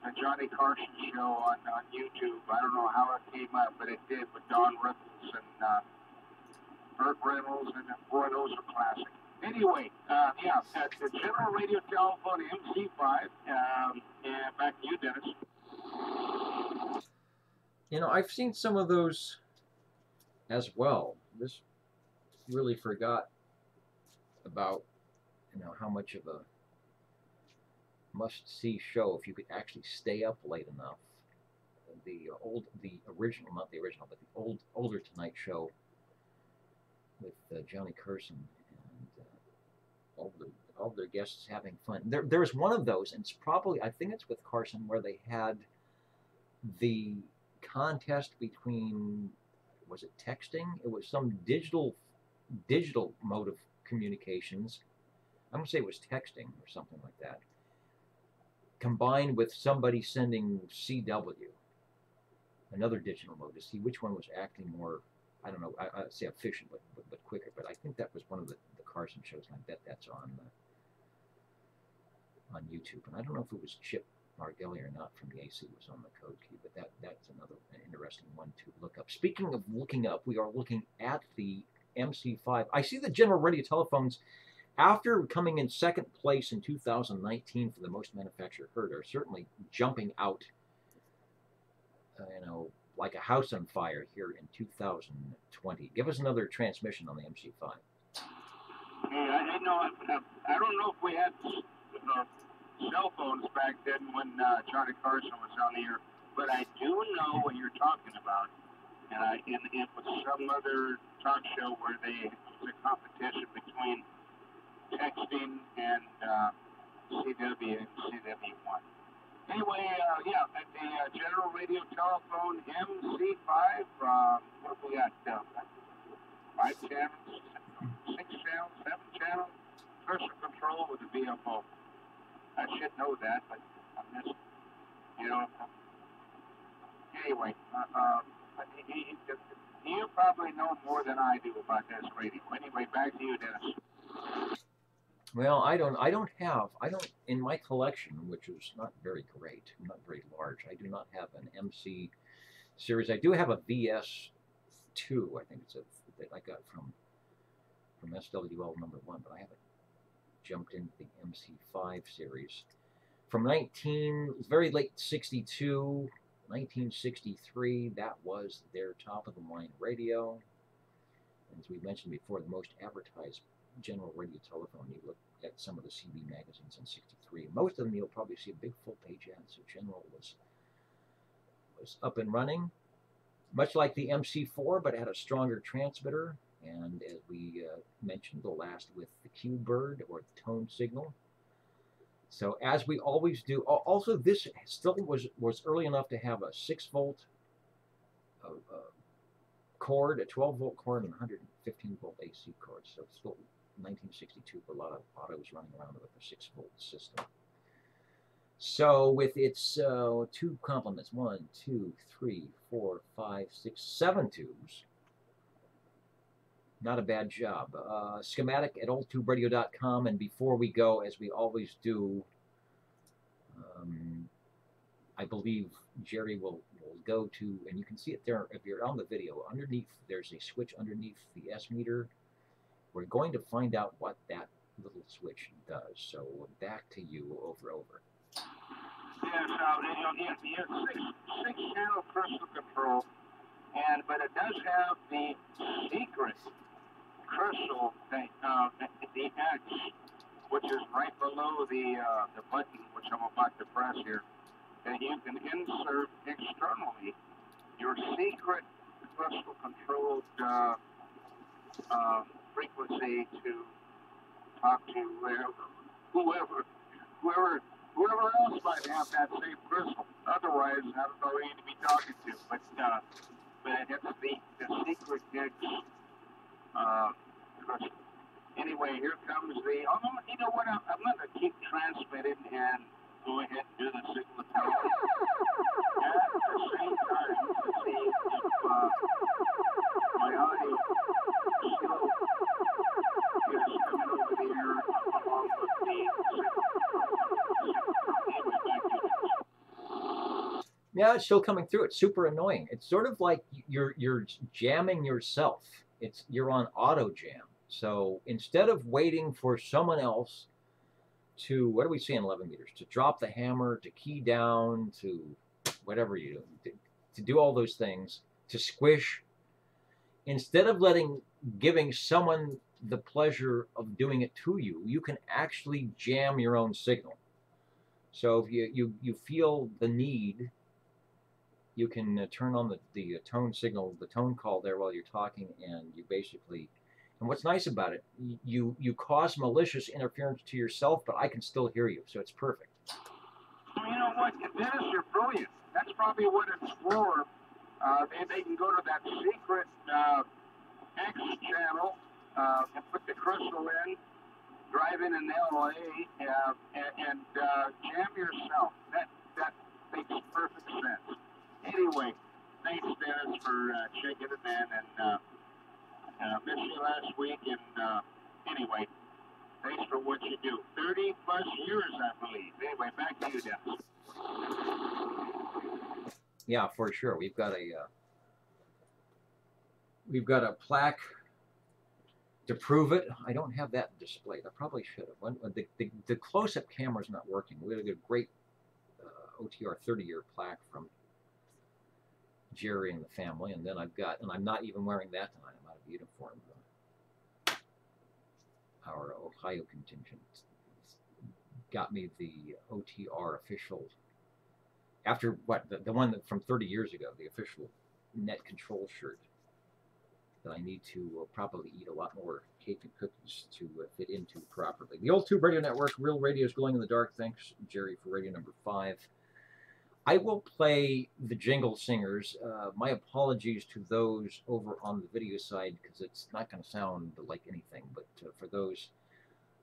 the Johnny Carson show on YouTube. I don't know how it came up, but it did with Don Rickles and Burt Reynolds, and boy, those are classic. Anyway, the General Radio Telephone MC5, and back to you, Dennis. You know, I've seen some of those as well. This really forgot about, you know, how much of a must-see show if you could actually stay up late enough. The original, not the original, but the older Tonight Show with Johnny Carson and all their guests having fun. There's one of those, and it's probably, I think it's with Carson, where they had the contest between, was it texting? It was some digital mode of communications. I'm going to say it was texting or something like that, combined with somebody sending CW, another digital mode, to see which one was acting more, I don't know, I'd say efficient, but quicker. But I think that was one of the Carson shows, and I bet that's on YouTube. And I don't know if it was Chip Margelli or not from the AC was on the code key, but that's another interesting one to look up. Speaking of looking up, we are looking at the MC5. I see the General Radio Telephones, after coming in second place in 2019 for the most manufactured heard, are certainly jumping out, you know, like a house on fire here in 2020. Give us another transmission on the MC5. Hey, I don't know if we had cell phones back then when Johnny Carson was on the air, but I do know what you're talking about. And it was some other talk show where it was a competition between texting and CW and CW1. Anyway, the General Radio Telephone MC5, what have we got? 5 channels, 6 channels, 7 channels, cursor control with a VFO. I should know that, but I'm just, you know. Anyway, you probably know more than I do about this radio. Anyway, back to you, Dennis. Well, I don't in my collection, which is not very great, not very large, I do not have an MC series. I do have a VS2, I think it's that I got from SWL number 1, but I haven't jumped into the MC5 series. From very late 62, 1963, that was their top-of-the-line radio. As we mentioned before, the most advertised General Radio Telephone. You look at some of the CB magazines in 63. Most of them you'll probably see a big full-page ad. So General was up and running, much like the MC4, but it had a stronger transmitter. And as we mentioned, the last with the Q-Bird or the tone signal. So as we always do, also this still was early enough to have a 6-volt cord, a 12-volt cord, and 115-volt AC cord. So it's still 1962, a lot of autos running around with a 6-volt system. So with its 2 complements, 1, 2, 3, 4, 5, 6, 7 tubes, not a bad job. Schematic at oldtuberadio.com, and before we go, as we always do, I believe Jerry will go to, and you can see it there if you're on the video, underneath there's a switch underneath the S meter. We're going to find out what that little switch does. So back to you, over. Yes, you have 6-channel crystal control but it does have the secret crystal thing, the X, which is right below the button, which I'm about to press here, and you can insert externally your secret crystal controlled frequency to talk to whoever else might have that same crystal. Otherwise, I don't know who you'd be talking to, but it's the secret X crystal. Anyway, here comes the. Oh, you know what? I'm going to keep transmitting and go ahead and do the signal at the same time to see if my audio still is coming over the air along with the signal. Anyway, back to it. Yeah, it's still coming through. It's super annoying. It's sort of like you're jamming yourself. You're on auto jam. So instead of waiting for someone else to, what do we see in 11 meters? To drop the hammer, to key down, to whatever you do, to do all those things, to squish, instead of giving someone the pleasure of doing it to you, you can actually jam your own signal. So if you feel the need, you can turn on the tone signal, the tone call there while you're talking, and you basically. And what's nice about it, you cause malicious interference to yourself, but I can still hear you, so it's perfect. Well, you know what, Dennis, you're brilliant. That's probably what it's for. They can go to that secret X channel and put the crystal in, drive in LA, and jam yourself. That makes perfect sense. Anyway, thanks, Dennis, for checking it in, and missed you last week, and anyway, thanks for what you do. 30 plus years, I believe. Anyway, back to you, Dennis. Yeah, for sure. We've got a plaque to prove it. I don't have that displayed. I probably should have. The close-up camera's not working. We had a great OTR 30-year plaque from Jerry and the family, and then and I'm not even wearing that tonight. I'm out of uniform. Our Ohio contingent got me the OTR official, after what, the one from 30 years ago, the official net control shirt that I need to probably eat a lot more cake and cookies to fit into properly. The Old Tube Radio Network, Real Radio's Glowing in the Dark. Thanks, Jerry, for radio number 5. I will play the Jingle Singers. My apologies to those over on the video side, because it's not going to sound like anything, but for those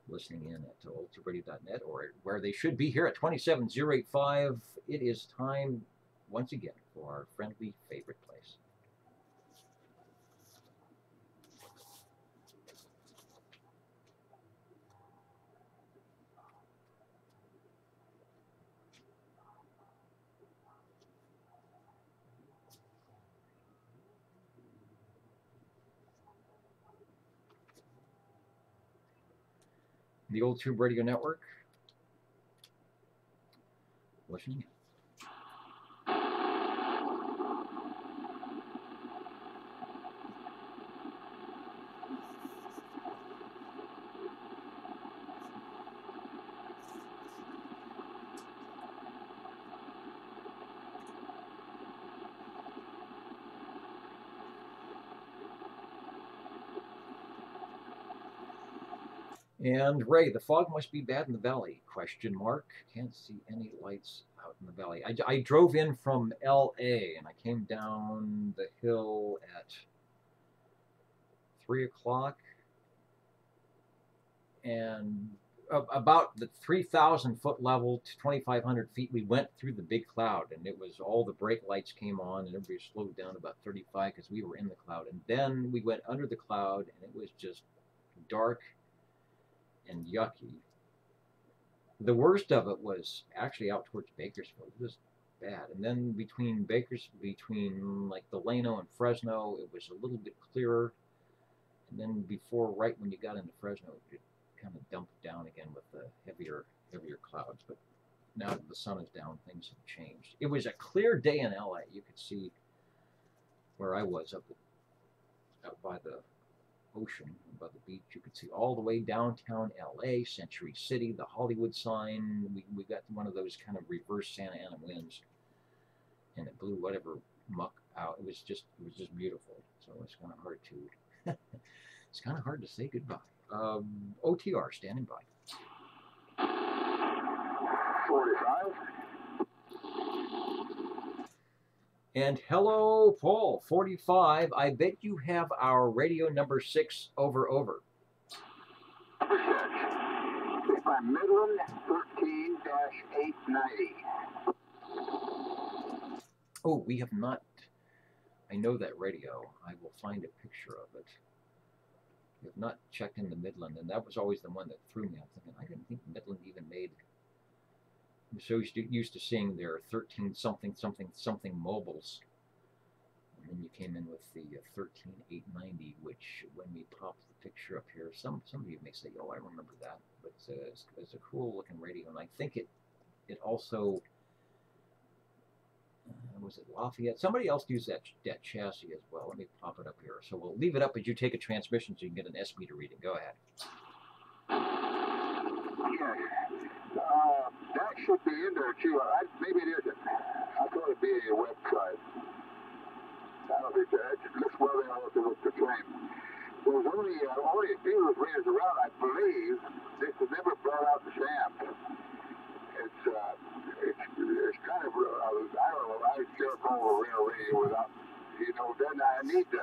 listening in at oldtuberadio.net, or where they should be here at 27085, it is time once again for our friendly favorite place. The Old Tube Radio Network. Listening in. And Ray, the fog must be bad in the valley, question mark. Can't see any lights out in the valley. I drove in from LA and I came down the hill at 3 o'clock, and about the 3,000 foot level to 2,500 feet, we went through the big cloud, and it was all the brake lights came on and everybody slowed down about 35 because we were in the cloud. And then we went under the cloud and it was just dark and yucky. The worst of it was actually out towards Bakersfield. It was bad. And then between like Delano and Fresno, it was a little bit clearer. And then right when you got into Fresno, it kind of dumped down again with the heavier clouds. But now that the sun is down, things have changed. It was a clear day in LA. You could see where I was up by the ocean, by the beach. You could see all the way downtown LA, Century City, the Hollywood sign. We got one of those kind of reverse Santa Ana winds, and it blew whatever muck out. It was just beautiful. So it's kind of hard to it's kind of hard to say goodbye. OTR standing by. 45. And hello, Paul, 45. I bet you have our radio number 6 over. It's by Midland 13-890. Oh, we have not. I know that radio. I will find a picture of it. We have not checked in the Midland, and that was always the one that threw me. I'm thinking, I didn't think Midland even made. I'm so used to seeing their 13 something mobiles, and then you came in with the 13890, which when we popped the picture up here, some of you may say, "Oh, I remember that," but it's a cool looking radio, and I think it also was it Lafayette? Somebody else used that chassis as well. Let me pop it up here. So we'll leave it up as you take a transmission, so you can get an S meter reading. Go ahead. That should be in there too. Maybe it isn't. I thought it'd be a website. I don't think that. It looks well, they all look the same. There's only a few radios around, I believe. This has never brought out the SAMs. It's kind of, I don't know, I can't call a real radio without, then I need to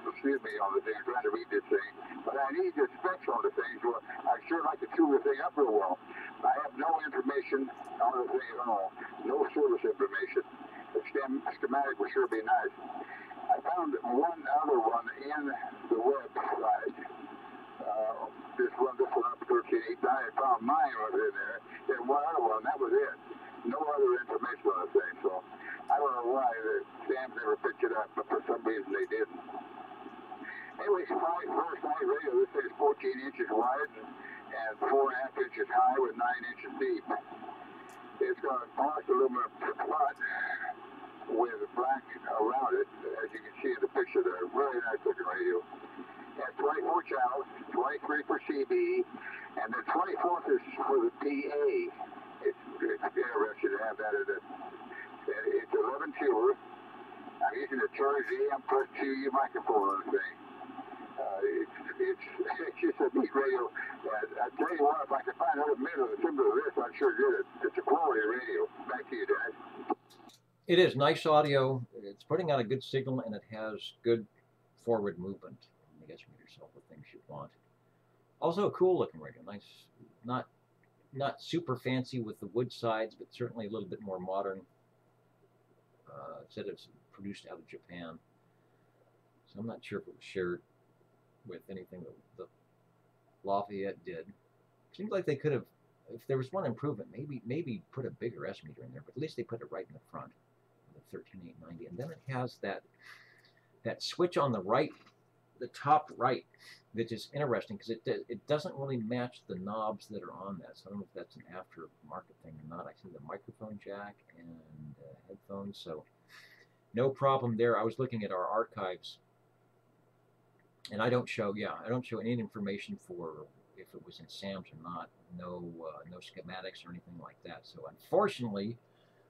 excuse me on the thing, I'm trying to read this thing, but I need the specs on the thing, so I sure like to tune the thing up real well. I have no information on the thing at all, no service information. The schematic would sure be nice. I found one other one in the website. This one up 13.8. I found mine was in there, and one other one, that was it. No other information on the thing, so I don't know why the SAMs never picked it up, but for some reason they didn't. Anyway, first night radio, this thing is 14 inches wide and 4.5 inches high with 9 inches deep. It's got a polished aluminum front with black around it, as you can see in the picture there. Really nice looking radio. It has 24 channels, 23 for CB, and the 24th is for the PA. It's interesting to have that in it. It's 11 tuber. I'm using a Charge AM plus 2U microphone on the thing. It's just a neat radio. I tell you what, if I could find another minute of the timber of this, I'd sure get it. It's a quality radio. Back to you, Dad. It is nice audio. It's putting out a good signal, and it has good forward movement. I guess you get yourself the things you want. Also, a cool looking radio. Nice, not super fancy with the wood sides, but certainly a little bit more modern. It said it's produced out of Japan, so I'm not sure if it was shared with anything that the Lafayette did. Seems like they could have, if there was one improvement, maybe put a bigger S meter in there, but at least they put it right in the front, the 13890, and then it has that switch on the right, the top right, that is interesting because it doesn't really match the knobs that are on that. So I don't know if that's an aftermarket thing or not. I see the microphone jack and headphones, so no problem there. I was looking at our archives, and I don't show any information for if it was in SAMs or not. No schematics or anything like that. So unfortunately,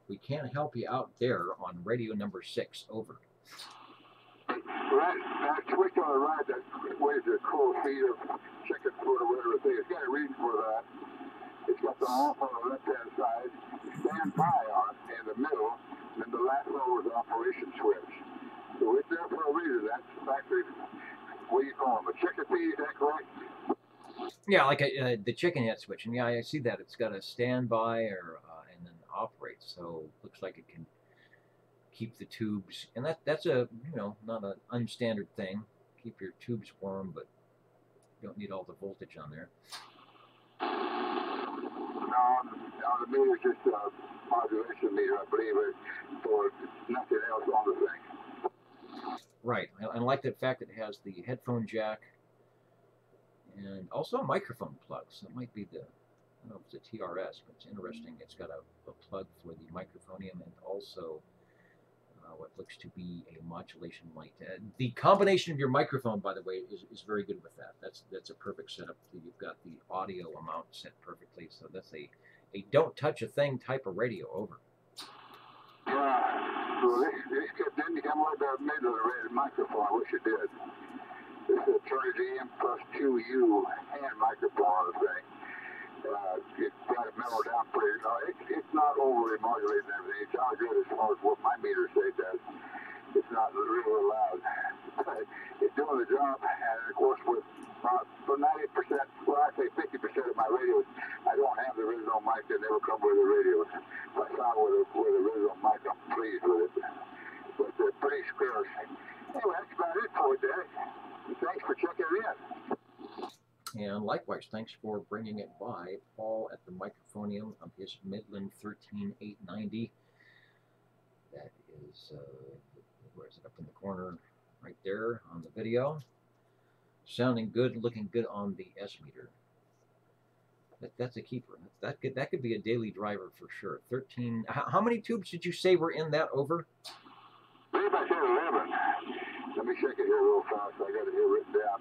we can't help you out there on radio number 6. Over. That switch on the right, that weighs a cool feet of chicken foot or whatever it is. It's got a reason for that. It's got the off on the left-hand side, stand by on it in the middle, and then the last one was the operation switch. So it's there for a reason. That's actually, what do you call them, a chicken feed, is that correct? Yeah, like the chicken head switch. And yeah, I see that. It's got a standby and then operate. So looks like it can keep the tubes, and that's a not an unstandard thing. Keep your tubes warm, but you don't need all the voltage on there. No, the meter's just a modulation meter, I believe, for nothing else on the thing. Right. I like the fact that it has the headphone jack and also a microphone plug. So it might be the don't know if it's a TRS, but it's interesting. It's got a plug for the microphonium and also what looks to be a modulation light. The combination of your microphone, by the way, is very good with that. That's a perfect setup. You've got the audio amount set perfectly, so that's a don't touch a thing type of radio. Over. So this kid didn't come with the middle of the microphone. I wish it did. This is a Turner GM plus 2U hand microphone thing. It got it mellowed down pretty. It's not overly modulated and everything. It's not good as far as what my meter say does. It's not really loud. But it's doing the job, and of course, with for 90%, well, I say 50% of my radios, I don't have the original mic that never come with the radios. I found with the original mic, I'm pleased with it. But they're pretty scarce. Anyway, that's about it for today. Thanks for checking it in. And likewise, thanks for bringing it by. Paul at the Microphonium on his Midland 13890. That is, where is it? Up in the corner right there on the video. Sounding good, looking good on the S meter. That's a keeper. That could be a daily driver for sure. 13. How many tubes did you say were in that? Over? I believe I said 11. Let me check it here real fast. I got it here written down.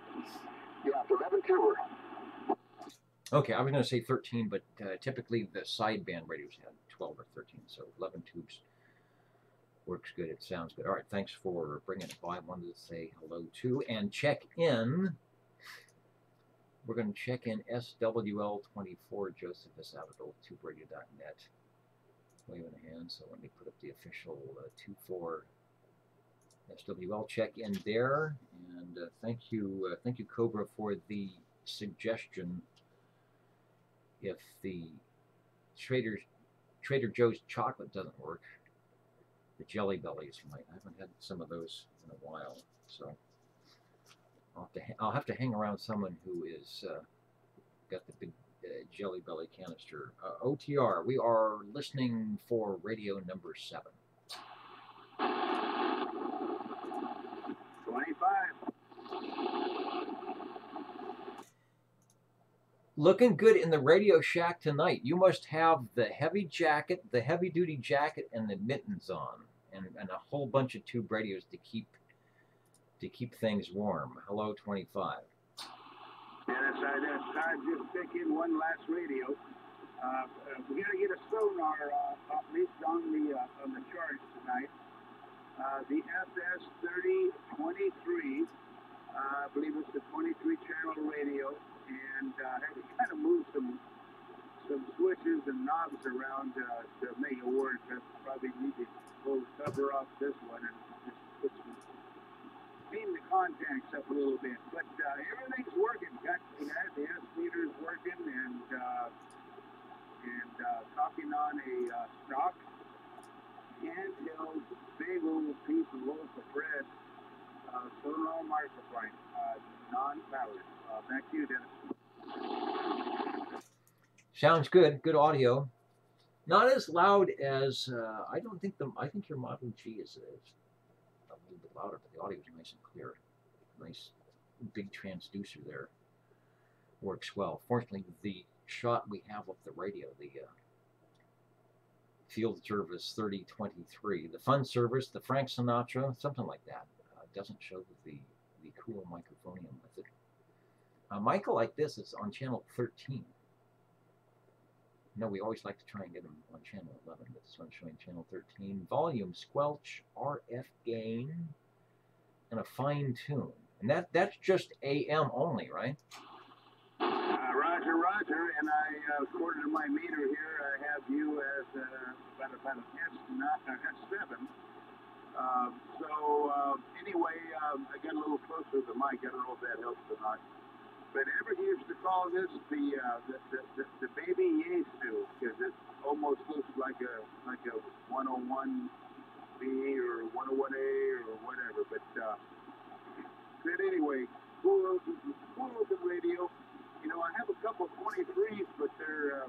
Yeah, it's 11 tuber. Okay, I was going to say 13, but typically the sideband radios had 12 or 13, so 11 tubes works good. It sounds good. All right, thanks for bringing it by. I wanted to say hello to and check in. We're going to check in SWL24, Josephus out at oldtuberadio.net. Waving a hand, so let me put up the official 24 SWL check in there. And thank you, Cobra, for the suggestion. If the Trader Joe's chocolate doesn't work, the Jelly Bellies might. I haven't had some of those in a while, so I'll have to hang around someone who is got the big Jelly Belly canister. OTR, we are listening for radio number 7. 25. Looking good in the Radio Shack tonight. You must have the heavy jacket, the heavy-duty jacket, and the mittens on, and a whole bunch of tube radios to keep things warm. Hello, 25. Yeah, that's I just stick in one last radio. We got to get a sonar at least on the charts tonight. The FS3023, I believe it's the 23-channel radio. And had to kind of move some switches and knobs around to make it work. I probably need to pull the cover off this one and just put some, clean the contacts up a little bit. But everything's working. Got the S meter's working and talking on a stock handheld big old piece of loaf of bread. Sonar microphone, non-powered. Back to you, Dennis. Sounds good. Good audio. Not as loud as I think your Model G is a little bit louder, but the audio is nice and clear. Nice big transducer there. Works well. Fortunately, the shot we have of the radio, the Field Service 3023, the Fun Service, the Frank Sinatra, something like that, doesn't show the cool microphonium with it. Michael, like this, is on channel 13. No, we always like to try and get them on channel 11, but this one's showing channel 13. Volume, squelch, RF gain, and a fine tune. And that's just AM only, right? Roger. And according to my meter here, I have you as about an S7. Anyway, I got a little closer to the mic. I don't know if that helps or not. But everybody used to call this the baby Yesu because it almost looks like a 101B or 101A or whatever. But anyway, cool looking radio. You know, I have a couple 23s, but they're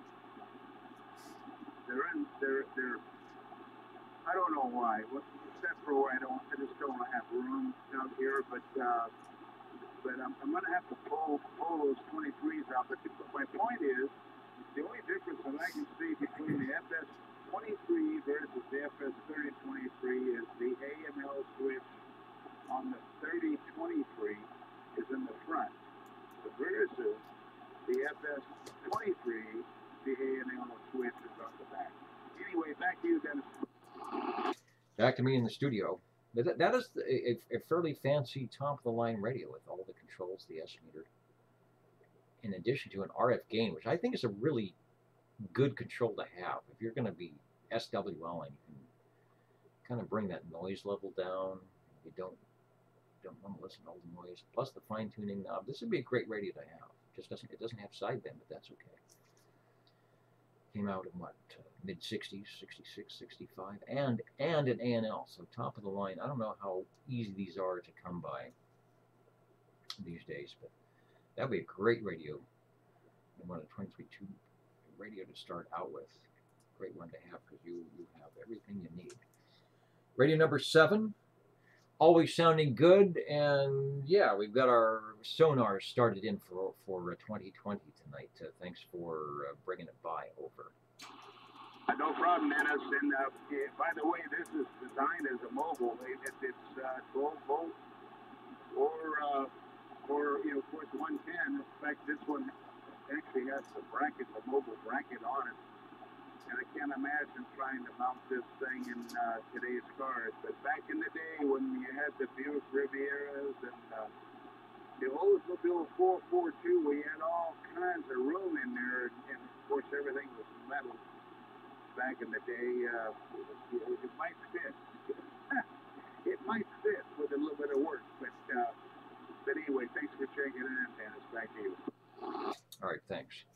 I don't know why. Except for why I just don't have room down here. But I'm going to have to pull those 23s out. But my point is, The only difference that I can see between the FS23 versus the FS3023 is the AML switch on the 3023 is in the front. Versus the FS23, the AML switch is on the back. Anyway, back to you, Dennis. Back to me in the studio. That is a fairly fancy top-of-the-line radio with all the controls, the S-meter, in addition to an RF gain, which I think is a really good control to have. If you're going to be SWLing, you can kind of bring that noise level down. You don't want to listen to all the noise. Plus the fine-tuning knob. This would be a great radio to have. It doesn't have sideband, but that's okay. Came out in what, mid-60s, 66, 65, and an A&L, so top of the line. I don't know how easy these are to come by these days, but that would be a great radio. And one of the 23.2 radio to start out with. Great one to have because you have everything you need. Radio number 7. Always sounding good, and yeah, we've got our sonar started in for 2020 tonight. Thanks for bringing it by. Over. No problem, Dennis. And by the way, this is designed as a mobile. It's 12 volt or of course 110. In fact, this one actually has the bracket, the mobile bracket on it. And I can't imagine trying to mount this thing in today's cars. But back in the day when you had the Buick Rivieras and the Oldsmobile 442, we had all kinds of room in there. And of course, everything was metal. Back in the day, it might fit. It might fit with a little bit of work. But anyway, thanks for checking in, Dennis. Back to you. All right, thanks.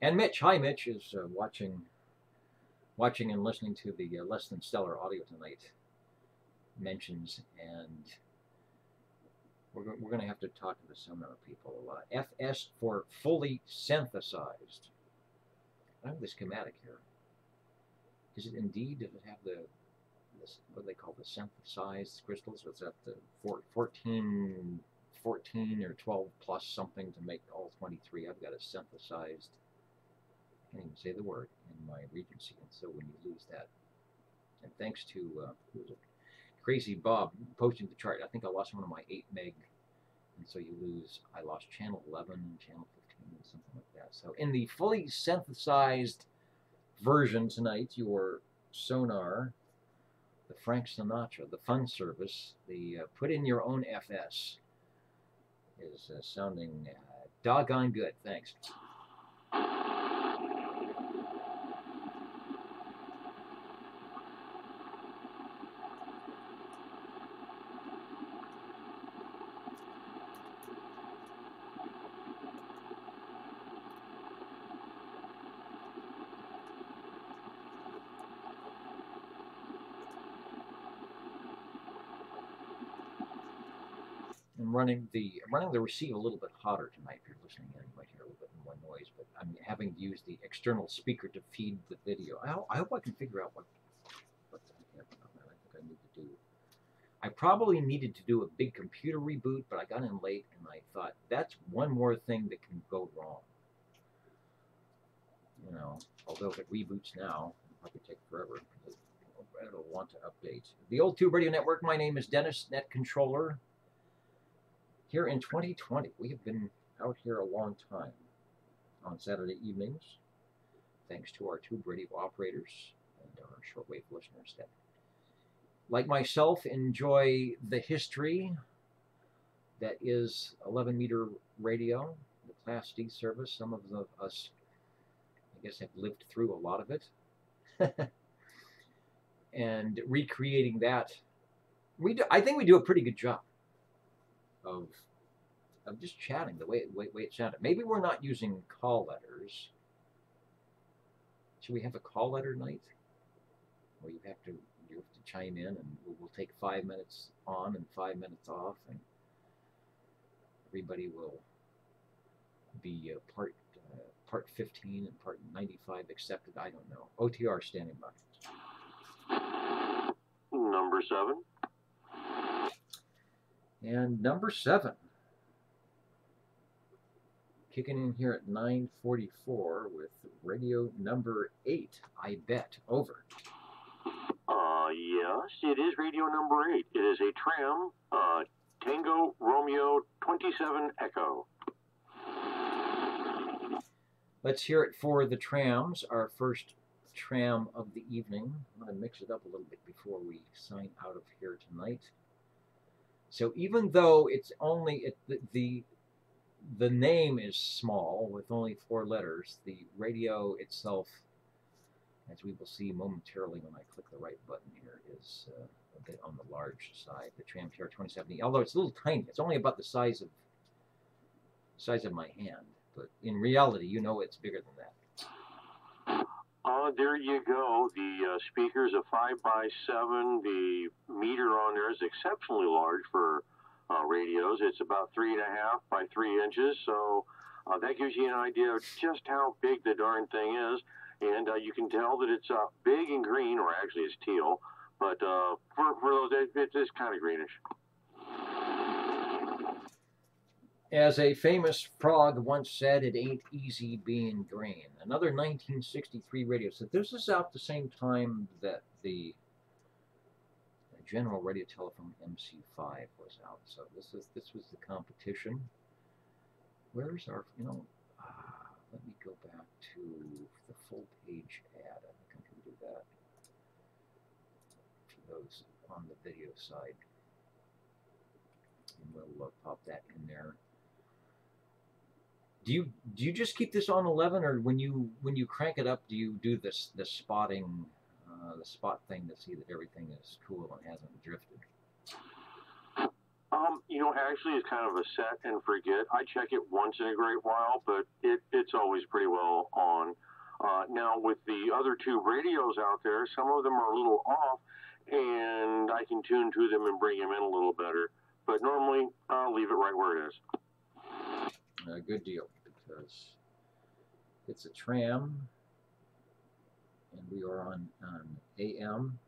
And Mitch, hi, Mitch, is watching and listening to the Less Than Stellar audio tonight mentions, and we're going to have to talk to some other people. FS for fully synthesized. I have the schematic here. Is it indeed? Does it have this, what do they call the synthesized crystals? Was that the 14 or 12 plus something to make all 23? I've got a synthesized. I can't even say the word in my Regency, and so when you lose that, and thanks to who was it? Crazy Bob posting the chart, I think I lost one of my 8 meg, and so I lost channel 11 and channel 15 and something like that. So in the fully synthesized version tonight, your sonar, the Frank Sinatra, the Fun Service, the put in your own FS is sounding doggone good. Thanks. I'm running the receive a little bit hotter tonight. If you're listening in, you might hear a little bit more noise, but I'm having to use the external speaker to feed the video. I hope I can figure out what I think I need to do. I probably needed to do a big computer reboot, but I got in late and I thought that's one more thing that can go wrong. You know, although if it reboots now, it'll probably take forever because it'll want to update. The Old Tube Radio Network. My name is Dennis, Net Controller. Here in 2020, we have been out here a long time on Saturday evenings, thanks to our tube radio operators and our shortwave listeners that, like myself, enjoy the history that is 11-meter radio, the Class D service. Some of us, I guess, have lived through a lot of it. And recreating that, I think we do a pretty good job of just chatting the way it sounded. Maybe we're not using call letters. Should we have a call letter night? Where you have to chime in, and we'll take 5 minutes on and 5 minutes off, and everybody will be part 15 and part 95 accepted. I don't know. OTR standing by. Number 7. And number 7 kicking in here at 9:44 with radio number 8. I bet. Over. Yes, it is radio number 8. It is a tram, Tango Romeo 27 Echo. Let's hear it for the trams, our first tram of the evening. I'm going to mix it up a little bit before we sign out of here tonight. So even though it's only, the name is small with only 4 letters, the radio itself, as we will see momentarily when I click the right button here, is a bit on the large side, the Tram TR-2070. Although it's a little tiny, it's only about the size of my hand. But in reality, you know it's bigger than that. There you go. The speaker's a 5x7. The meter on there is exceptionally large for radios. It's about 3.5 by 3 inches. So that gives you an idea of just how big the darn thing is. And you can tell that it's big and green, or actually it's teal. But for those, it's kind of greenish. As a famous frog once said, it ain't easy being green. Another 1963 radio. So this is out the same time that the General Radio Telephone MC5 was out. So this was the competition. Where's our, let me go back to the full page ad. I think I can do that for those on the video side. And we'll pop that in there. Do you just keep this on 11, or when you crank it up, do you do the spotting, the spot thing to see that everything is cool and hasn't drifted? Actually, it's kind of a set and forget. I check it once in a great while, but it's always pretty well on. Now, with the other 2 radios out there, some of them are a little off, and I can tune to them and bring them in a little better. But normally, I'll leave it right where it is. Good deal, because it's a tram, and we are on AM.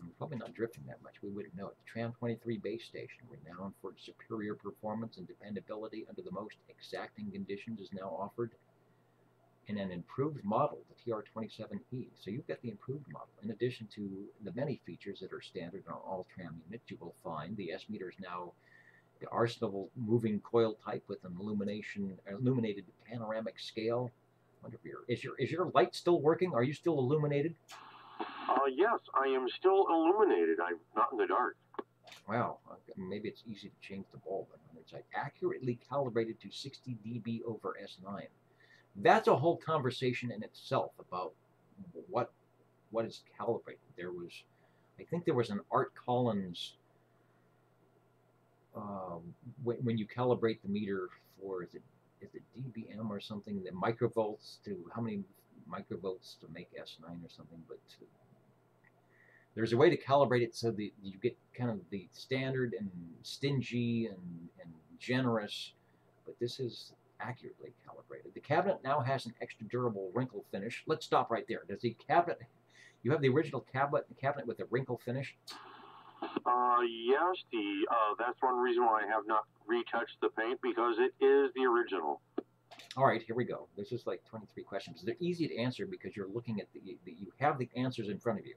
We're probably not drifting that much. We wouldn't know it. The Tram 23 base station, renowned for its superior performance and dependability under the most exacting conditions, is now offered in an improved model, the TR-27E. So you've got the improved model. In addition to the many features that are standard on all tram units, you will find the S-meter is now the Arsenal moving coil type with an illuminated panoramic scale. I wonder if is your light still working? Are you still illuminated? Yes, I am still illuminated. I'm not in the dark. Wow, maybe it's easy to change the bulb. It's like accurately calibrated to 60 dB over S9. That's a whole conversation in itself about what is calibrated. I think there was an Art Collins. When you calibrate the meter for is it dBm or something, the microvolts to how many microvolts to make S9 or something, but there's a way to calibrate it so that you get kind of the standard and stingy and generous, but this is accurately calibrated. The cabinet now has an extra durable wrinkle finish. Let's stop right there. Does the cabinet, you have the original cabinet with a wrinkle finish? Yes, that's one reason why I have not retouched the paint, because it is the original. All right, here we go. This is like 23 questions. They're easy to answer because you're looking at you have the answers in front of you.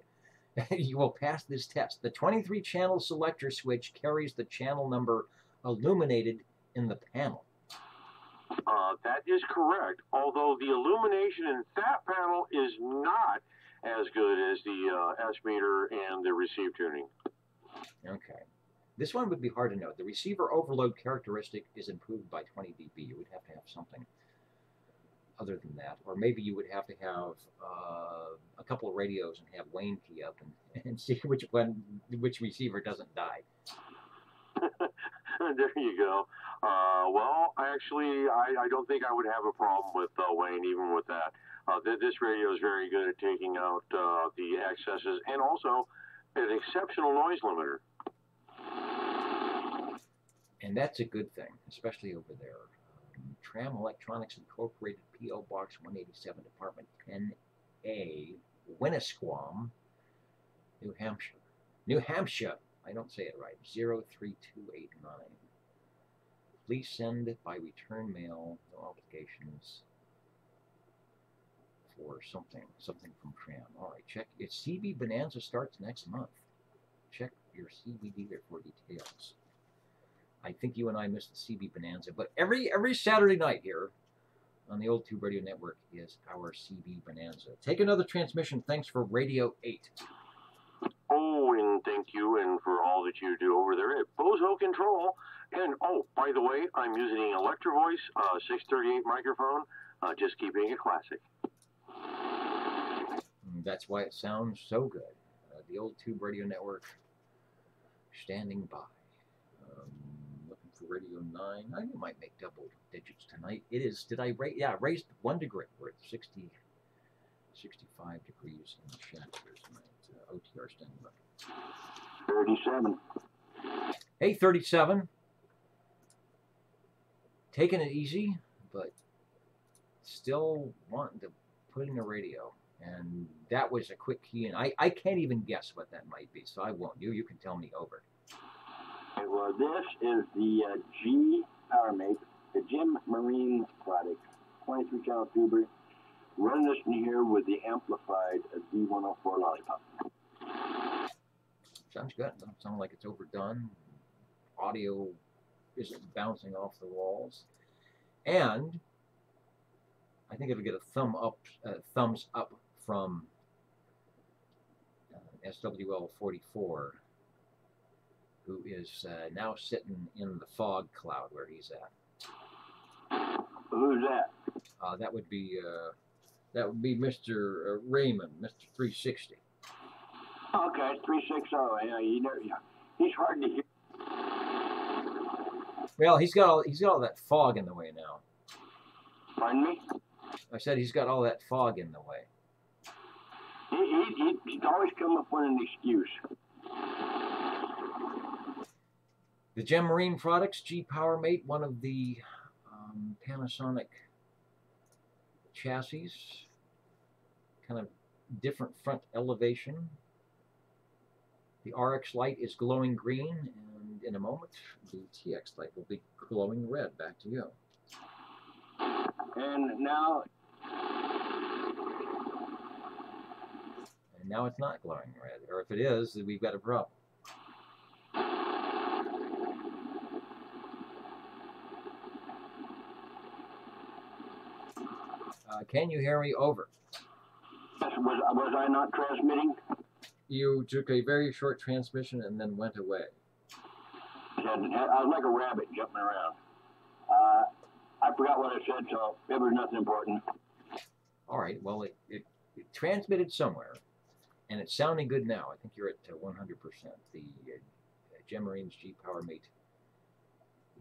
You will pass this test. The 23-channel selector switch carries the channel number illuminated in the panel. That is correct, although the illumination in that panel is not as good as the S-meter and the receive tuning. Okay. This one would be hard to know. The receiver overload characteristic is improved by 20 dB. You would have to have something other than that. Or maybe you would have to have a couple of radios and have Wayne key up and see which receiver doesn't die. There you go. Well, actually, I don't think I would have a problem with Wayne, even with that. This radio is very good at taking out the excesses, and also an exceptional noise limiter. And that's a good thing, especially over there. Tram Electronics Incorporated, P.O. Box 187, Department 10A, Winnisquam, New Hampshire. New Hampshire, I don't say it right, 03289. Please send by return mail. No obligations for something from Tram. All right, check. It's CB Bonanza starts next month. Check your CB dealer for details. I think you and I missed the CB Bonanza, but every Saturday night here on the Old Tube Radio Network is our CB Bonanza. Take another transmission. Thanks for Radio 8. Oh, and thank you, and for all that you do over there at Bozo Control. And, oh, by the way, I'm using an Electro Voice 638 microphone, just keeping it classic. That's why it sounds so good. The Old Tube Radio Network standing by. Looking for Radio 9. I might make double digits tonight. It is, did I raise? Yeah, I raised 1 degree. We're at 65 degrees in the shack here tonight. OTR standing by. 37. Hey, 37. Taking it easy, but still wanting to put in a radio. And that was a quick key, and I can't even guess what that might be, so I won't. You can tell me over. Okay, well, this is the G PowerMate, the Jim Marine product, 23 channel tuber. Run this in here with the amplified D104 Lollipop. Sounds good. Doesn't sound like it's overdone. Audio isn't bouncing off the walls, and I think it'll get a thumbs up from SWL44, who is now sitting in the fog cloud where he's at. Who's that? That would be Mr. Raymond, Mr. 360. Okay, 360. Yeah, he's hard to hear. Well, he's got all that fog in the way now. Pardon me? I said he's got all that fog in the way. He's always come up with an excuse. The Gem Marine Products G PowerMate, one of the Panasonic chassis, kind of different front elevation. The RX light is glowing green, and in a moment, the TX light will be glowing red. Back to you. And now it's not glowing red, or if it is, we've got a problem. Can you hear me? Over. was I not transmitting? You took a very short transmission and then went away. I was like a rabbit jumping around. I forgot what I said, so it was nothing important. All right. Well, it transmitted somewhere, and it's sounding good now. I think you're at 100%. The Gem Marine's G PowerMate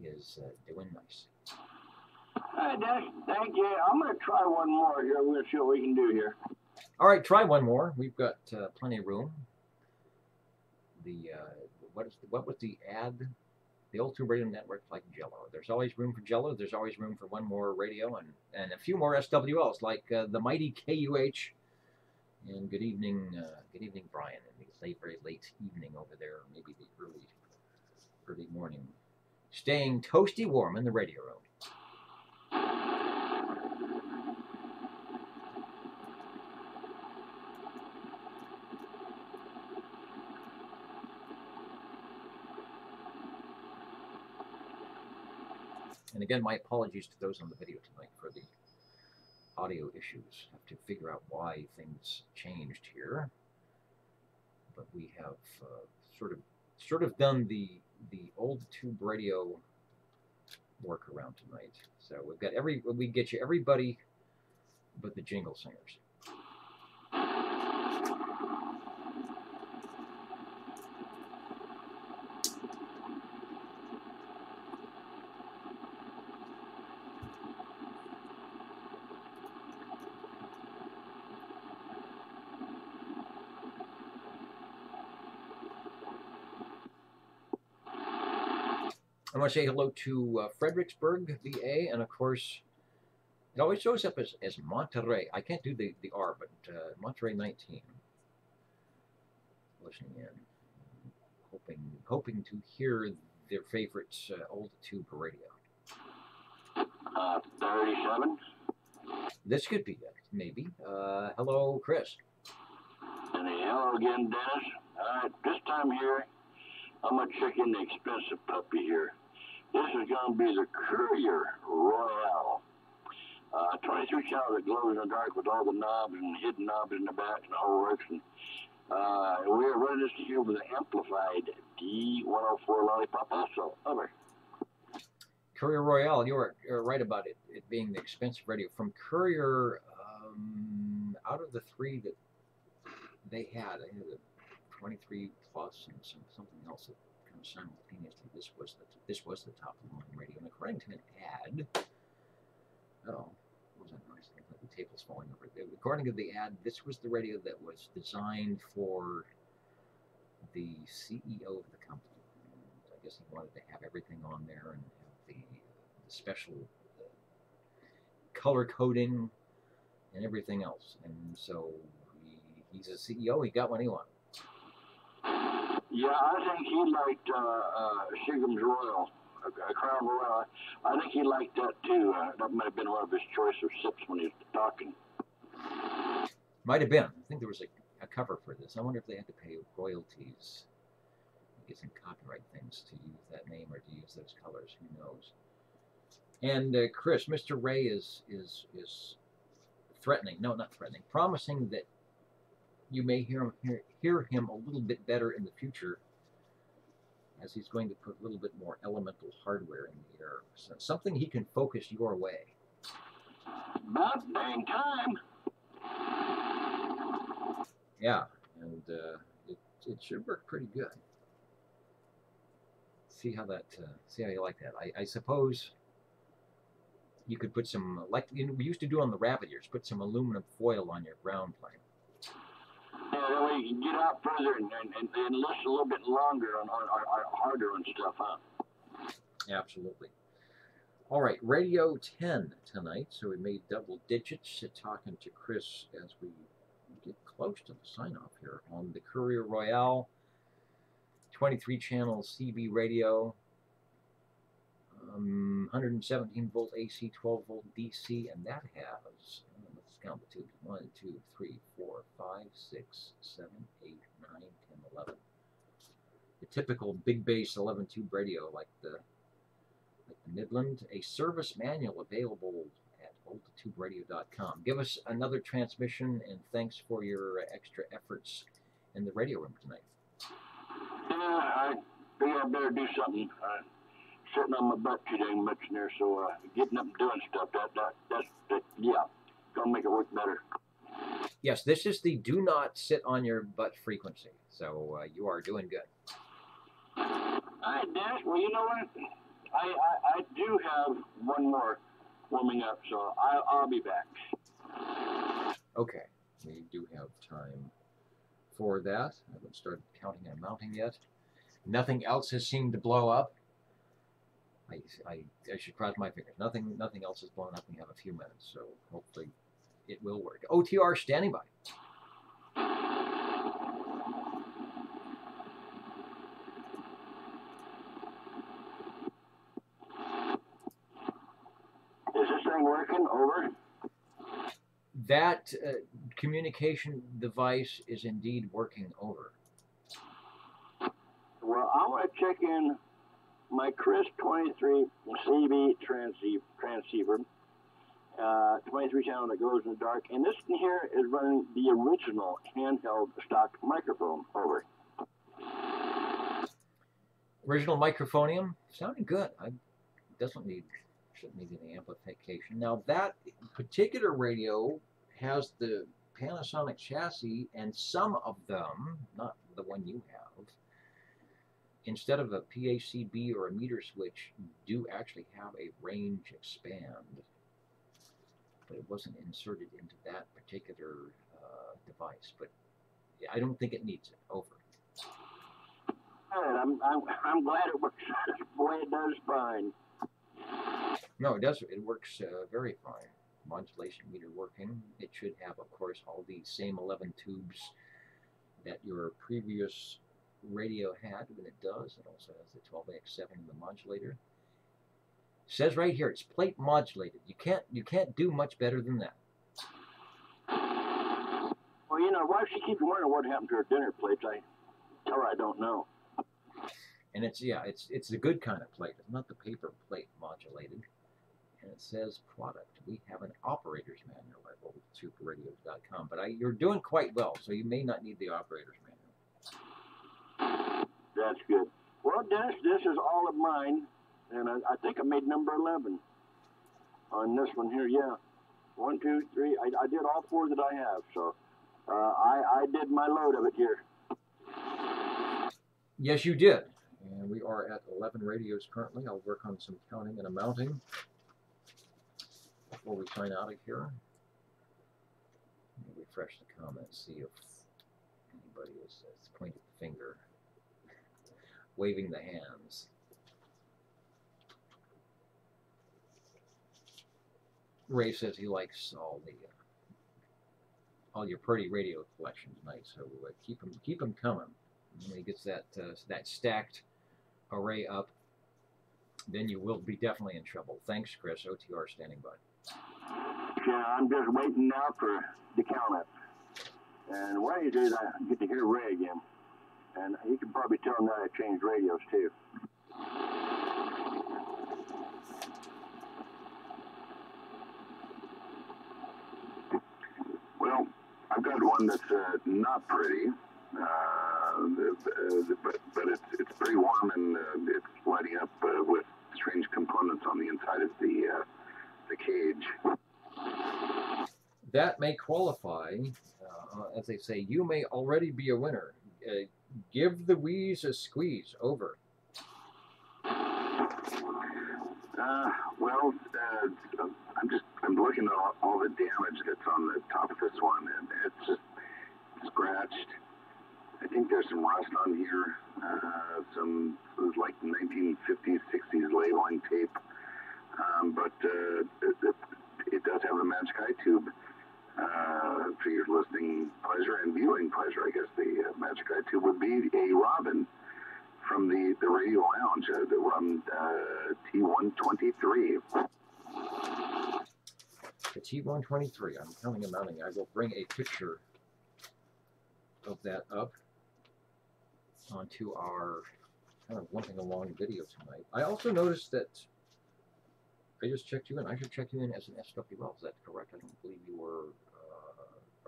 is doing nice. Thank you. I'm going to try one more here. We'll see what we can do here. All right, try one more. We've got plenty of room. What was the ad? The Old Tube Radio Network, like Jello. There's always room for Jello. There's always room for one more radio and a few more SWLs, like the mighty KUH. And good evening, Brian, in the very late evening over there, maybe the early morning. Staying toasty warm in the radio room. And again, my apologies to those on the video tonight for the audio issues. I have to figure out why things changed here. But we have sort of done the Old Tube Radio workaround tonight. So we get you everybody but the jingle singers. I want to say hello to Fredericksburg, VA, and of course, it always shows up as Monterey. I can't do the R, but Monterey 19. Listening in, hoping to hear their favorite Old Tube Radio. 37. This could be it, maybe. Hello, Chris. And hello again, Dennis. All right, this time here, I'm going to check in the expensive puppy here. This is going to be the Courier Royale. 23 channel that glows in the dark with all the knobs and hidden knobs in the back and the whole works. And, we're running this here with an amplified D104 lollipop also. Over. Courier Royale, you were right about it being the expensive radio. From Courier, out of the three that they had a 23 plus and something else that kind of simultaneously. This was the top of the line radio. And according to an ad, what was that noise? The table's falling over. According to the ad, this was the radio that was designed for the CEO of the company. And I guess he wanted to have everything on there and have the special color coding and everything else. And so he's a CEO. He got what he wanted. Yeah, I think he liked Seagram's Royal, Crown Royal. I think he liked that too. That might have been one of his choice of sips when he was talking. Might have been. I think there was a cover for this. I wonder if they had to pay royalties, I guess, in copyright things to use that name or to use those colors. Who knows? And Chris, Mr. Ray is threatening. No, not threatening. Promising that you may hear him a little bit better in the future, as he's going to put a little bit more elemental hardware in the air. So something he can focus your way. About dang time. Yeah, and it should work pretty good. See how you like that. I suppose you could put some, like we used to do on the rabbit ears, put some aluminum foil on your ground plane. Yeah, that way you can get out further and listen a little bit longer on harder and stuff, huh? Absolutely. All right, Radio 10 tonight, so we made double digits. Talking to Chris as we get close to the sign-off here on the Courier Royale, 23-channel CB radio, 117-volt AC, 12-volt DC, and that has, let's count the tubes, 1, 2, 3, 4, 5, 6, 7, 8, 9, 10, 11. The typical big bass 11-tube radio like the Midland. A service manual available at voltatuberadio.com. Give us another transmission, and thanks for your extra efforts in the radio room tonight. Yeah, I think I better do something. Sitting on my butt too dang much in there, so getting up and doing stuff, that's yeah, gonna make it work better. Yes, this is the do not sit on your butt frequency, so you are doing good. All right, Dennis, well, you know what? I do have one more warming up, so I'll be back. Okay, we do have time for that. I haven't started counting and mounting yet. Nothing else has seemed to blow up. I should cross my fingers. Nothing else has blown up. We have a few minutes, so hopefully it will work. OTR standing by. Is this thing working? Over. That communication device is indeed working. Over. Well, I want to check in my Chris 23 CB transceiver, 23 channel that goes in the dark, and this one here is running the original handheld stock microphone. Over. Original microphonium, sounding good. Shouldn't need any amplification. Now that particular radio has the Panasonic chassis, and some of them, not the one you have, instead of a PACB or a meter switch, do actually have a range expand, but it wasn't inserted into that particular device. But I don't think it needs it. Over. All right, I'm glad it works. Boy, it does fine. No, it does. It works very fine. Modulation meter working. It should have, of course, all the same 11 tubes that your previous radio had, when it does. It also has the 12AX7 in the modulator. says right here, it's plate modulated. You can't do much better than that. Well, you know, why she keeps wondering what happened to her dinner plates, I tell her I don't know. And it's the good kind of plate. It's not the paper plate modulated. And it says product. We have an operator's manual at oldsuperradios.com. But you're doing quite well, so you may not need the operator's manual. That's good. Well, Dennis, this is all of mine, and I think I made number 11 on this one here. Yeah, 1, 2, 3. I did all 4 that I have, so I did my load of it here. Yes, you did. And we are at 11 radios currently. I'll work on some counting and amounting before we sign out of here. Let me refresh the comments, see if anybody has pointed the finger, waving the hands. Ray says he likes all your pretty radio collections, Mike. So keep them coming. And when he gets that stacked array up, then you will be definitely in trouble. Thanks, Chris. OTR standing by. Yeah, I'm just waiting now for the count up. And one of these days I get to hear Ray again. And he can probably tell him that I changed radios too. Well, I've got one that's not pretty, but it's pretty warm and it's lighting up with strange components on the inside of the cage. That may qualify, as they say, you may already be a winner. Give the wheeze a squeeze. Over. Well, I'm looking at all the damage that's on the top of this one, and it's just scratched. I think there's some rust on here, some like 1950s, 60s labeling tape, but it does have a Magic Eye tube for your listening pleasure and viewing pleasure. I guess the Magic Eye tube would be a Robin from the Radio Lounge, the Robin T123. The T123. I'm counting and mounting. I will bring a picture of that up onto our kind of lumping along video tonight. I also noticed that I just checked you in. I should check you in as an SWL. Is that correct? I don't believe you were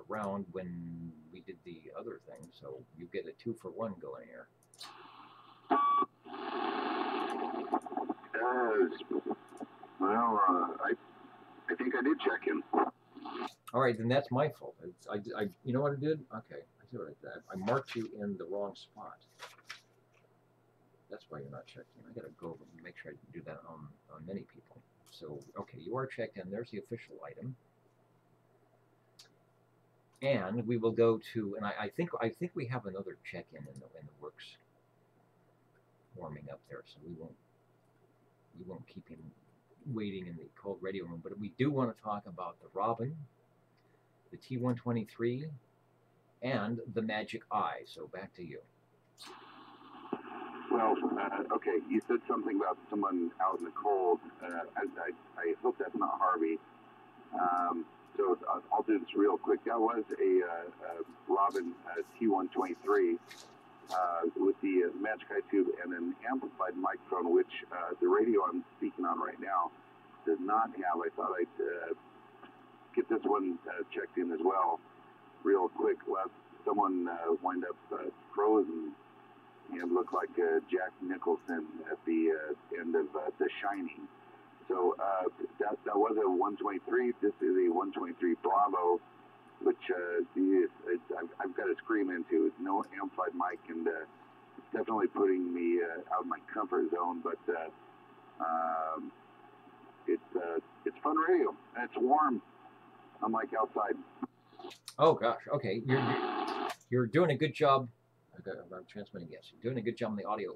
around when we did the other thing, so you get a 2-for-1 going here. I think I did check in. All right, then that's my fault. You know what I did? Okay, I see what I did. I marked you in the wrong spot. That's why you're not checked in. I gotta go and make sure I do that on many people. So, okay, you are checked in. There's the official item. And we will go to, and I think we have another check-in in the works, warming up there. So we won't keep him waiting in the cold radio room. But we do want to talk about the Robin, the T123, and the Magic Eye. So back to you. Well, okay, you said something about someone out in the cold. I hope that's not Harvey. So I'll do this real quick. That was a Robin T123 with the Magic Eye tube and an amplified microphone, which the radio I'm speaking on right now does not have. I thought I'd get this one checked in as well real quick. Someone wind up frozen and looked like Jack Nicholson at the end of The Shining. So that was a 123. This is a 123 Bravo, which I've got to scream into. It's no amplified mic, and it's definitely putting me out of my comfort zone. But it's fun radio, and it's warm, unlike outside. Oh gosh, okay. You're doing a good job. I'm transmitting. Yes, you're doing a good job on the audio.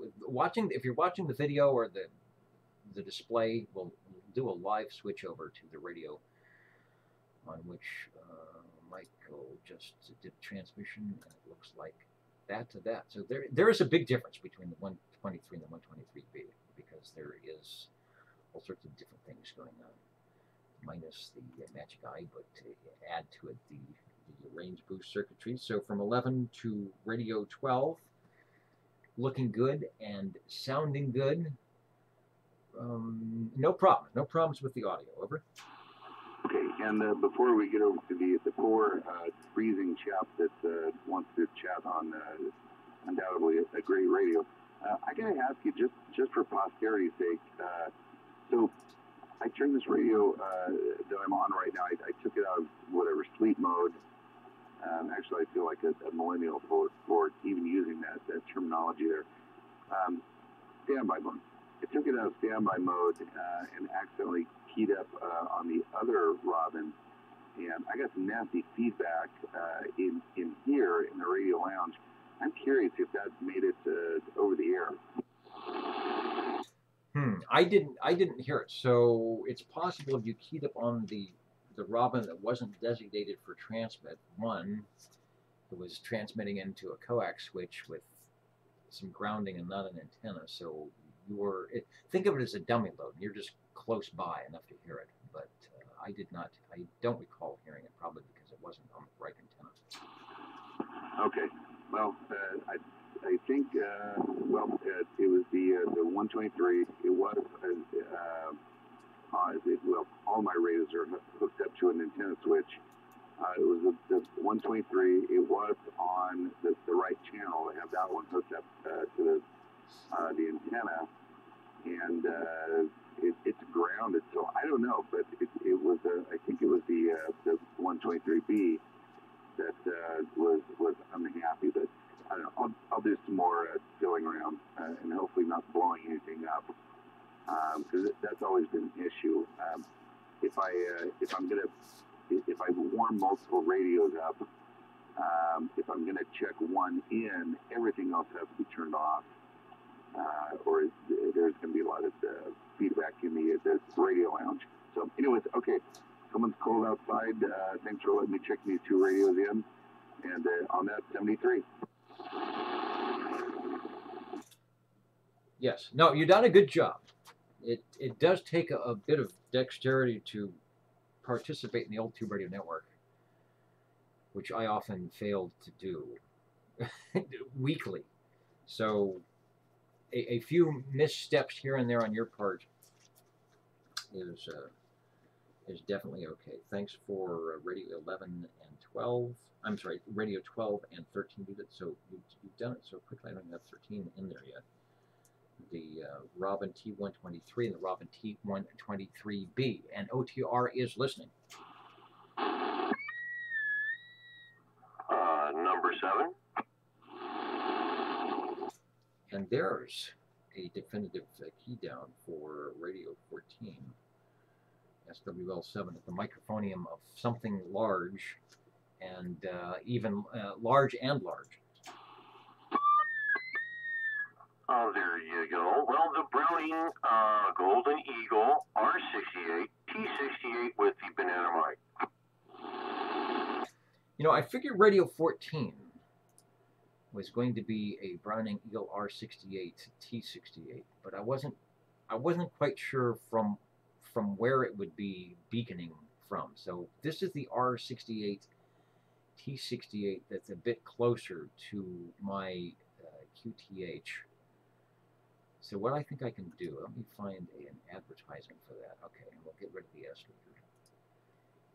If you're watching the video or the display, we'll do a live switch over to the radio on which Michael just did transmission, and it looks like that to that. So there is a big difference between the 123 and the 123B, because there is all sorts of different things going on. Minus the Magic Eye, but to add to it the range boost circuitry. So from 11 to radio 12, looking good and sounding good. No problems with the audio. Over. Okay, and before we get over to the poor freezing chap that wants to chat on undoubtedly a great radio, I gotta ask you just for posterity's sake. So I turned this radio that I'm on right now. I took it out of whatever sleep mode. Actually, I feel like a millennial for even using that terminology there. Standby mode. I took it out of standby mode and accidentally keyed up on the other Robin, and I got some nasty feedback in here in the radio lounge. I'm curious if that made it over the air. I didn't hear it. So it's possible if you keyed up on the Robin that wasn't designated for transmit. One, it was transmitting into a coax switch with some grounding and not an antenna. So think of it as a dummy load. You're just close by enough to hear it. But I don't recall hearing it, probably because it wasn't on the right antenna. Okay. Well, I think it was the 123. It was well, all my radios are hooked up to an antenna switch. It was the 123. It was on the right channel. I have that one hooked up to the antenna, and it's grounded. So I don't know, but it was I think it was the 123B that was unhappy. But I don't know. I'll do some more filling around and hopefully not blowing anything up, because that's always been an issue. If I warm multiple radios up, if I'm gonna check one in, everything else has to be turned off, or there's gonna be a lot of feedback in the radio lounge. So, anyways, okay. Someone's cold outside. Thanks for letting me check these two radios in, and on that 73. Yes. No, you've done a good job. It does take a bit of dexterity to participate in the old Tube Radio Network, which I often failed to do weekly. So a few missteps here and there on your part is definitely okay. Thanks for Radio 11 and 12. I'm sorry, Radio 12 and 13 did it. So you've done it so quickly. I don't even have 13 in there yet. The Robin T123 and the Robin T123B, and OTR is listening. Number 7. And there's a definitive key down for Radio 14, SWL7 at the microphonium of something large, and even large and large. Oh, there you go. Well, the Browning Golden Eagle R68 T68 with the banana mic. You know, I figured Radio 14 was going to be a Browning Eagle R68 T68, but I wasn't quite sure from where it would be beaconing from. So this is the R68 T68 that's a bit closer to my QTH. So what I think I can do, let me find an advertisement for that. Okay, and we'll get rid of the S speaker.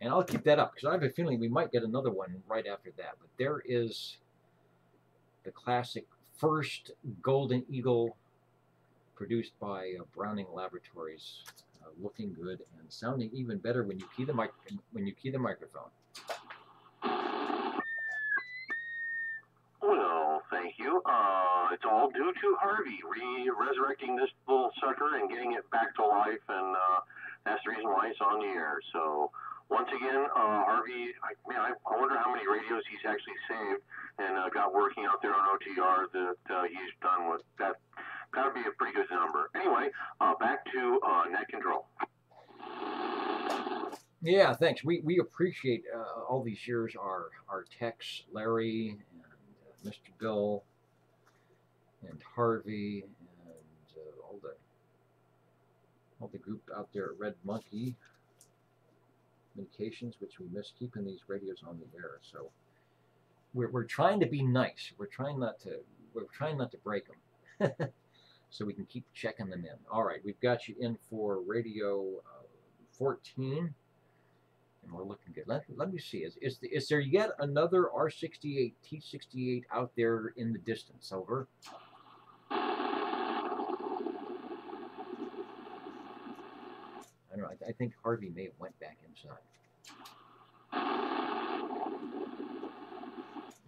And I'll keep that up, because I have a feeling we might get another one right after that. But there is the classic first Golden Eagle produced by Browning Laboratories, looking good and sounding even better when you key the microphone. Well, thank you. It's all due to Harvey resurrecting this little sucker and getting it back to life, and that's the reason why it's on the air. So once again, Harvey, I wonder how many radios he's actually saved and got working out there on OTR that he's done with. That got to be a pretty good number. Anyway, back to net control. Yeah, thanks. We appreciate all these years our techs, Larry and Mr. Bill and Harvey and all All the group out there at Red Monkey Communications, which we miss keeping these radios on the air. So we're trying to be nice. We're trying not to break them, so we can keep checking them in. All right, we've got you in for radio 14, and we're looking good. Let me see. Is there yet another R68 T68 out there in the distance? Over. I don't know. I think Harvey may have went back inside.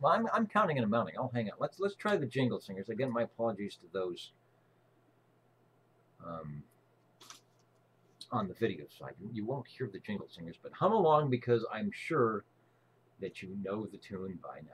Well, I'm counting and amounting. I'll hang on. Let's try the Jingle Singers. Again, my apologies to those on the video side. You won't hear the Jingle Singers, but hum along because I'm sure that you know the tune by now.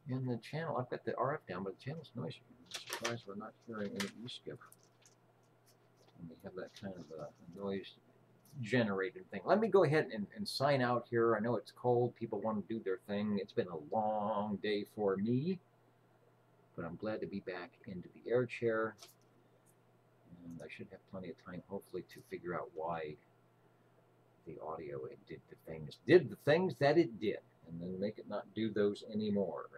And the channel, I've got the RF down, but the channel's noisy. I'm surprised we're not hearing any E-skip. And we have that kind of a noise generated thing. Let me go ahead and sign out here. I know it's cold. People want to do their thing. It's been a long day for me, but I'm glad to be back into the air chair. And I should have plenty of time, hopefully, to figure out why the audio did the things that it did, and then make it not do those anymore.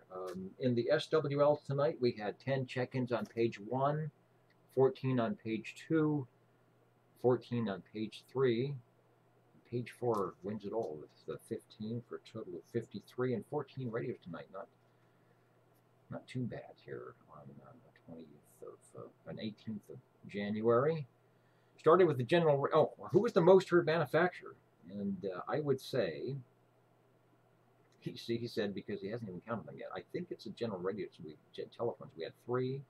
In the SWL tonight, we had 10 check-ins on page 1, 14 on page 2, 14 on page 3. Page 4 wins it all with the 15 for a total of 53, and 14 radios tonight. Not too bad here on the 20th of an 18th of January. Started with the general. Oh, who was the most heard manufacturer? And I would say, he said, because he hasn't even counted them yet, I think it's a General Radio. So telephones, we had 3.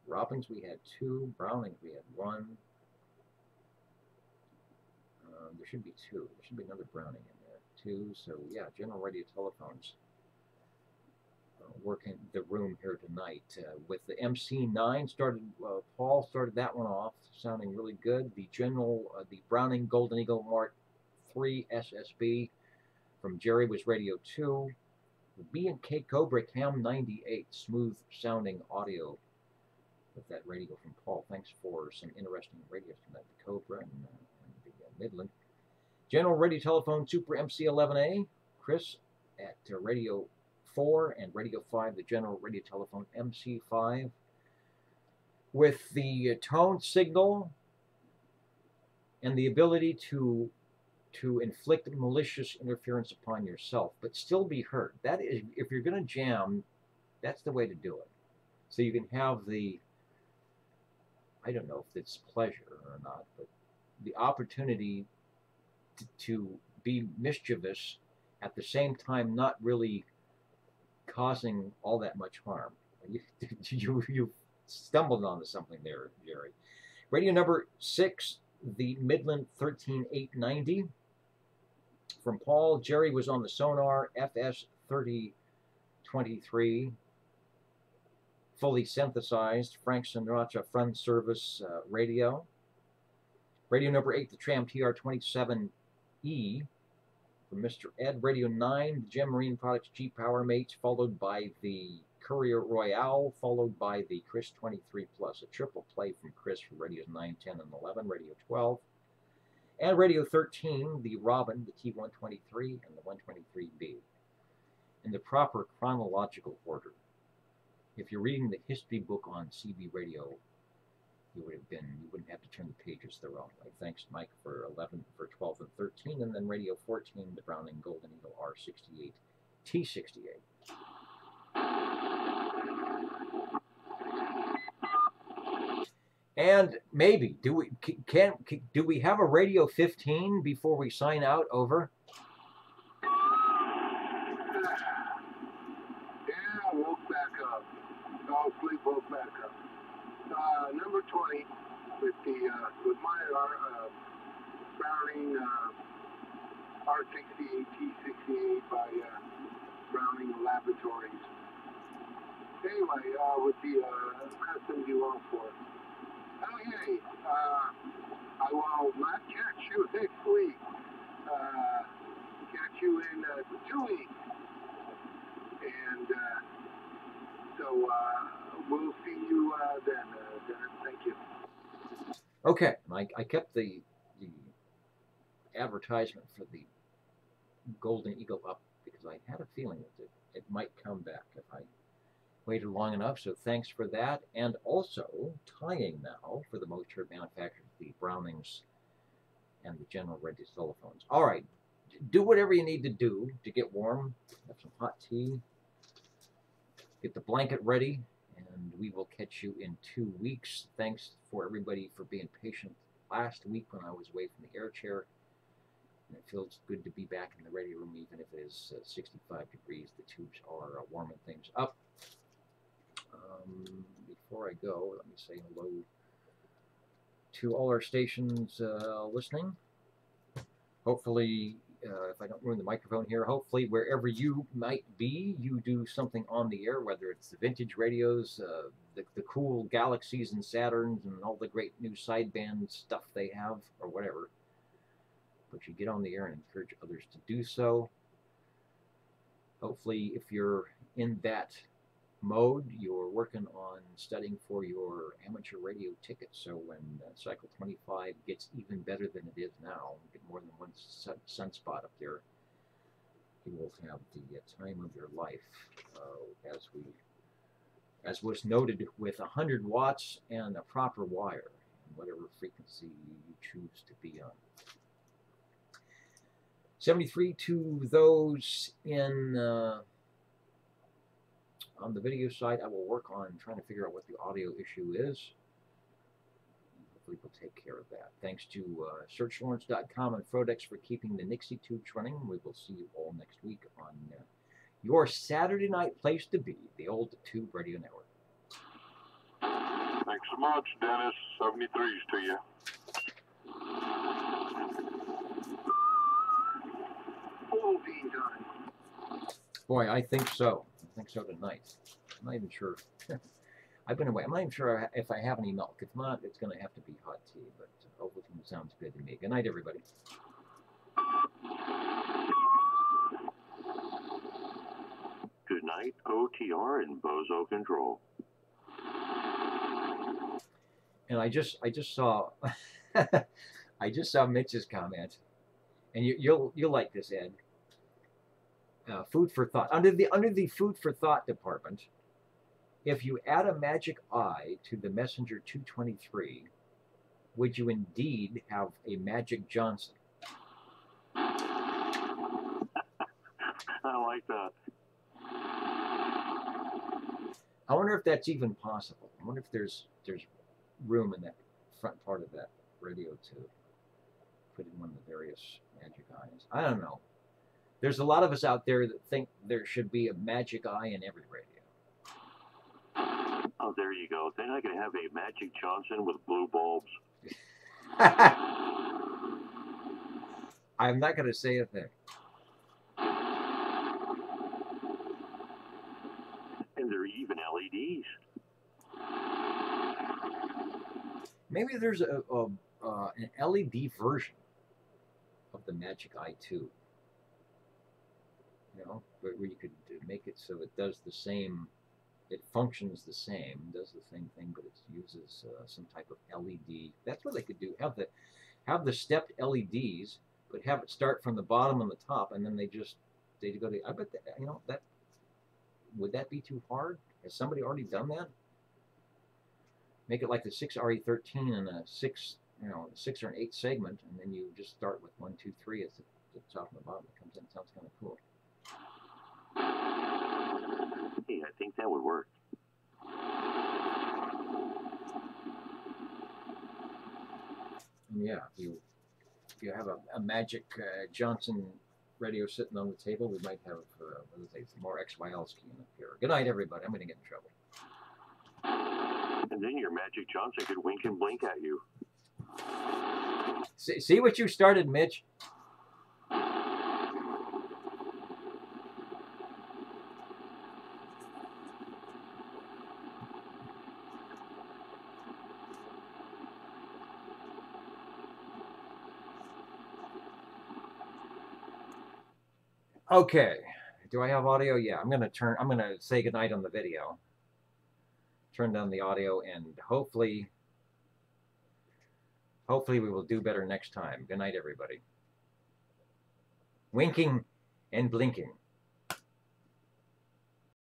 Robins, we had 2. Brownings, we had 1. There should be 2. There should be another Browning in there, 2. So yeah, General Radio telephones working the room here tonight. With the MC9 started, Paul started that one off, sounding really good. The the Browning Golden Eagle Mark 3 SSB from Jerry was Radio 2. The B&K Cobra Cam 98, smooth sounding audio with that radio from Paul. Thanks for some interesting radios tonight, the Cobra and the Midland. General Radio Telephone Super MC11A, Chris at Radio 4, and Radio 5, the General Radio Telephone MC5. With the tone signal and the ability to inflict malicious interference upon yourself, but still be heard. That is, if you're going to jam, that's the way to do it. So you can have the, I don't know if it's pleasure or not, but the opportunity to be mischievous at the same time, not really causing all that much harm. You stumbled onto something there, Jerry. Radio number 6, the Midland 13890. From Paul, Jerry was on the Sonar FS 3023, fully synthesized Frank Sinatra Front Service radio. Radio number 8, the Tram TR27E from Mr. Ed. Radio 9, the Gem Marine Products G Power Mates, followed by the Courier Royale, followed by the Chris 23 Plus, a triple play from Chris for radios 9, 10, and 11, radio 12. And radio 13, the Robin, the T123, and the 123B. In the proper chronological order. If you're reading the history book on CB radio, you wouldn't have to turn the pages the wrong way. Thanks, Mike, for 11, for 12, and 13, and then radio 14, the Browning Golden Eagle R68 T68. And maybe do we have a radio 15 before we sign out? Over. I'll sleep both back up. Number 20 with my Browning R68 T68 by Browning Laboratories. Anyway, with the custom duo for. Oh yay! I will not catch you next week. Catch you in 2 weeks, and so we'll see you then. Dennis, thank you. Okay, I kept the advertisement for the Golden Eagle up because I had a feeling that it might come back if I waited long enough. So thanks for that, and also tying now for the most heard manufacturers, the Brownings and the General Ready telephones. All right, do whatever you need to do to get warm. Have some hot tea. Get the blanket ready, and we will catch you in 2 weeks. Thanks for everybody for being patient last week when I was away from the air chair. And it feels good to be back in the radio room, even if it is 65 degrees. The tubes are warming things up. Before I go, let me say hello to all our stations listening. Hopefully, if I don't ruin the microphone here, hopefully wherever you might be, you do something on the air, whether it's the vintage radios, the cool Galaxies and Saturns and all the great new sideband stuff they have, or whatever. But you get on the air and encourage others to do so. Hopefully, if you're in that mode, you're working on studying for your amateur radio ticket, so when Cycle 25 gets even better than it is now, get more than one sunspot up there, you will have the time of your life, as was noted, with 100 watts and a proper wire, whatever frequency you choose to be on. 73 to those in on the video side. I will work on trying to figure out what the audio issue is. Hopefully we'll take care of that. Thanks to SearchLawrence.com and Frodex for keeping the Nixie tubes running. We will see you all next week on your Saturday night place to be, the Old Tube Radio Network. Thanks so much, Dennis. 73s to you. Boy, I think so. I think so tonight. I'm not even sure. I've been away. I'm not even sure if I have any milk. If not, it's going to have to be hot tea. But Overton sounds good to me. Good night, everybody. Good night, OTR and Bozo Control. And I just saw I just saw Mitch's comment, and you'll like this, Ed. Food for thought. Under the food for thought department, if you add a magic eye to the Messenger 223, would you indeed have a Magic Johnson? I like that. I wonder if that's even possible. I wonder if there's room in that front part of that radio to put in one of the various magic eyes. I don't know. There's a lot of us out there that think there should be a magic eye in every radio. Oh, there you go. Then I can have a Magic Johnson with blue bulbs. I'm not going to say a thing. And there are even LEDs. Maybe there's an LED version of the Magic Eye 2. You know, where you could make it so it does the same, it functions the same, does the same thing, but it uses some type of LED. That's what they could do. Have the stepped LEDs, but have it start from the bottom and the top, and then they go to. I bet that, you know, that would that be too hard? Has somebody already done that? Make it like the 6RE13 and a 6 or an 8 segment, and then you just start with 1, 2, 3 at the top and the bottom. It comes in. Sounds kind of cool. Hey, I think that would work. And yeah, if you have a Magic Johnson radio sitting on the table, we might have more XYL skiing up here. Good night, everybody. I'm going to get in trouble. And then your Magic Johnson could wink and blink at you. See what you started, Mitch? Okay. Do I have audio? Yeah, I'm going to say goodnight on the video. Turn down the audio, and hopefully we will do better next time. Good night, everybody. Winking and blinking.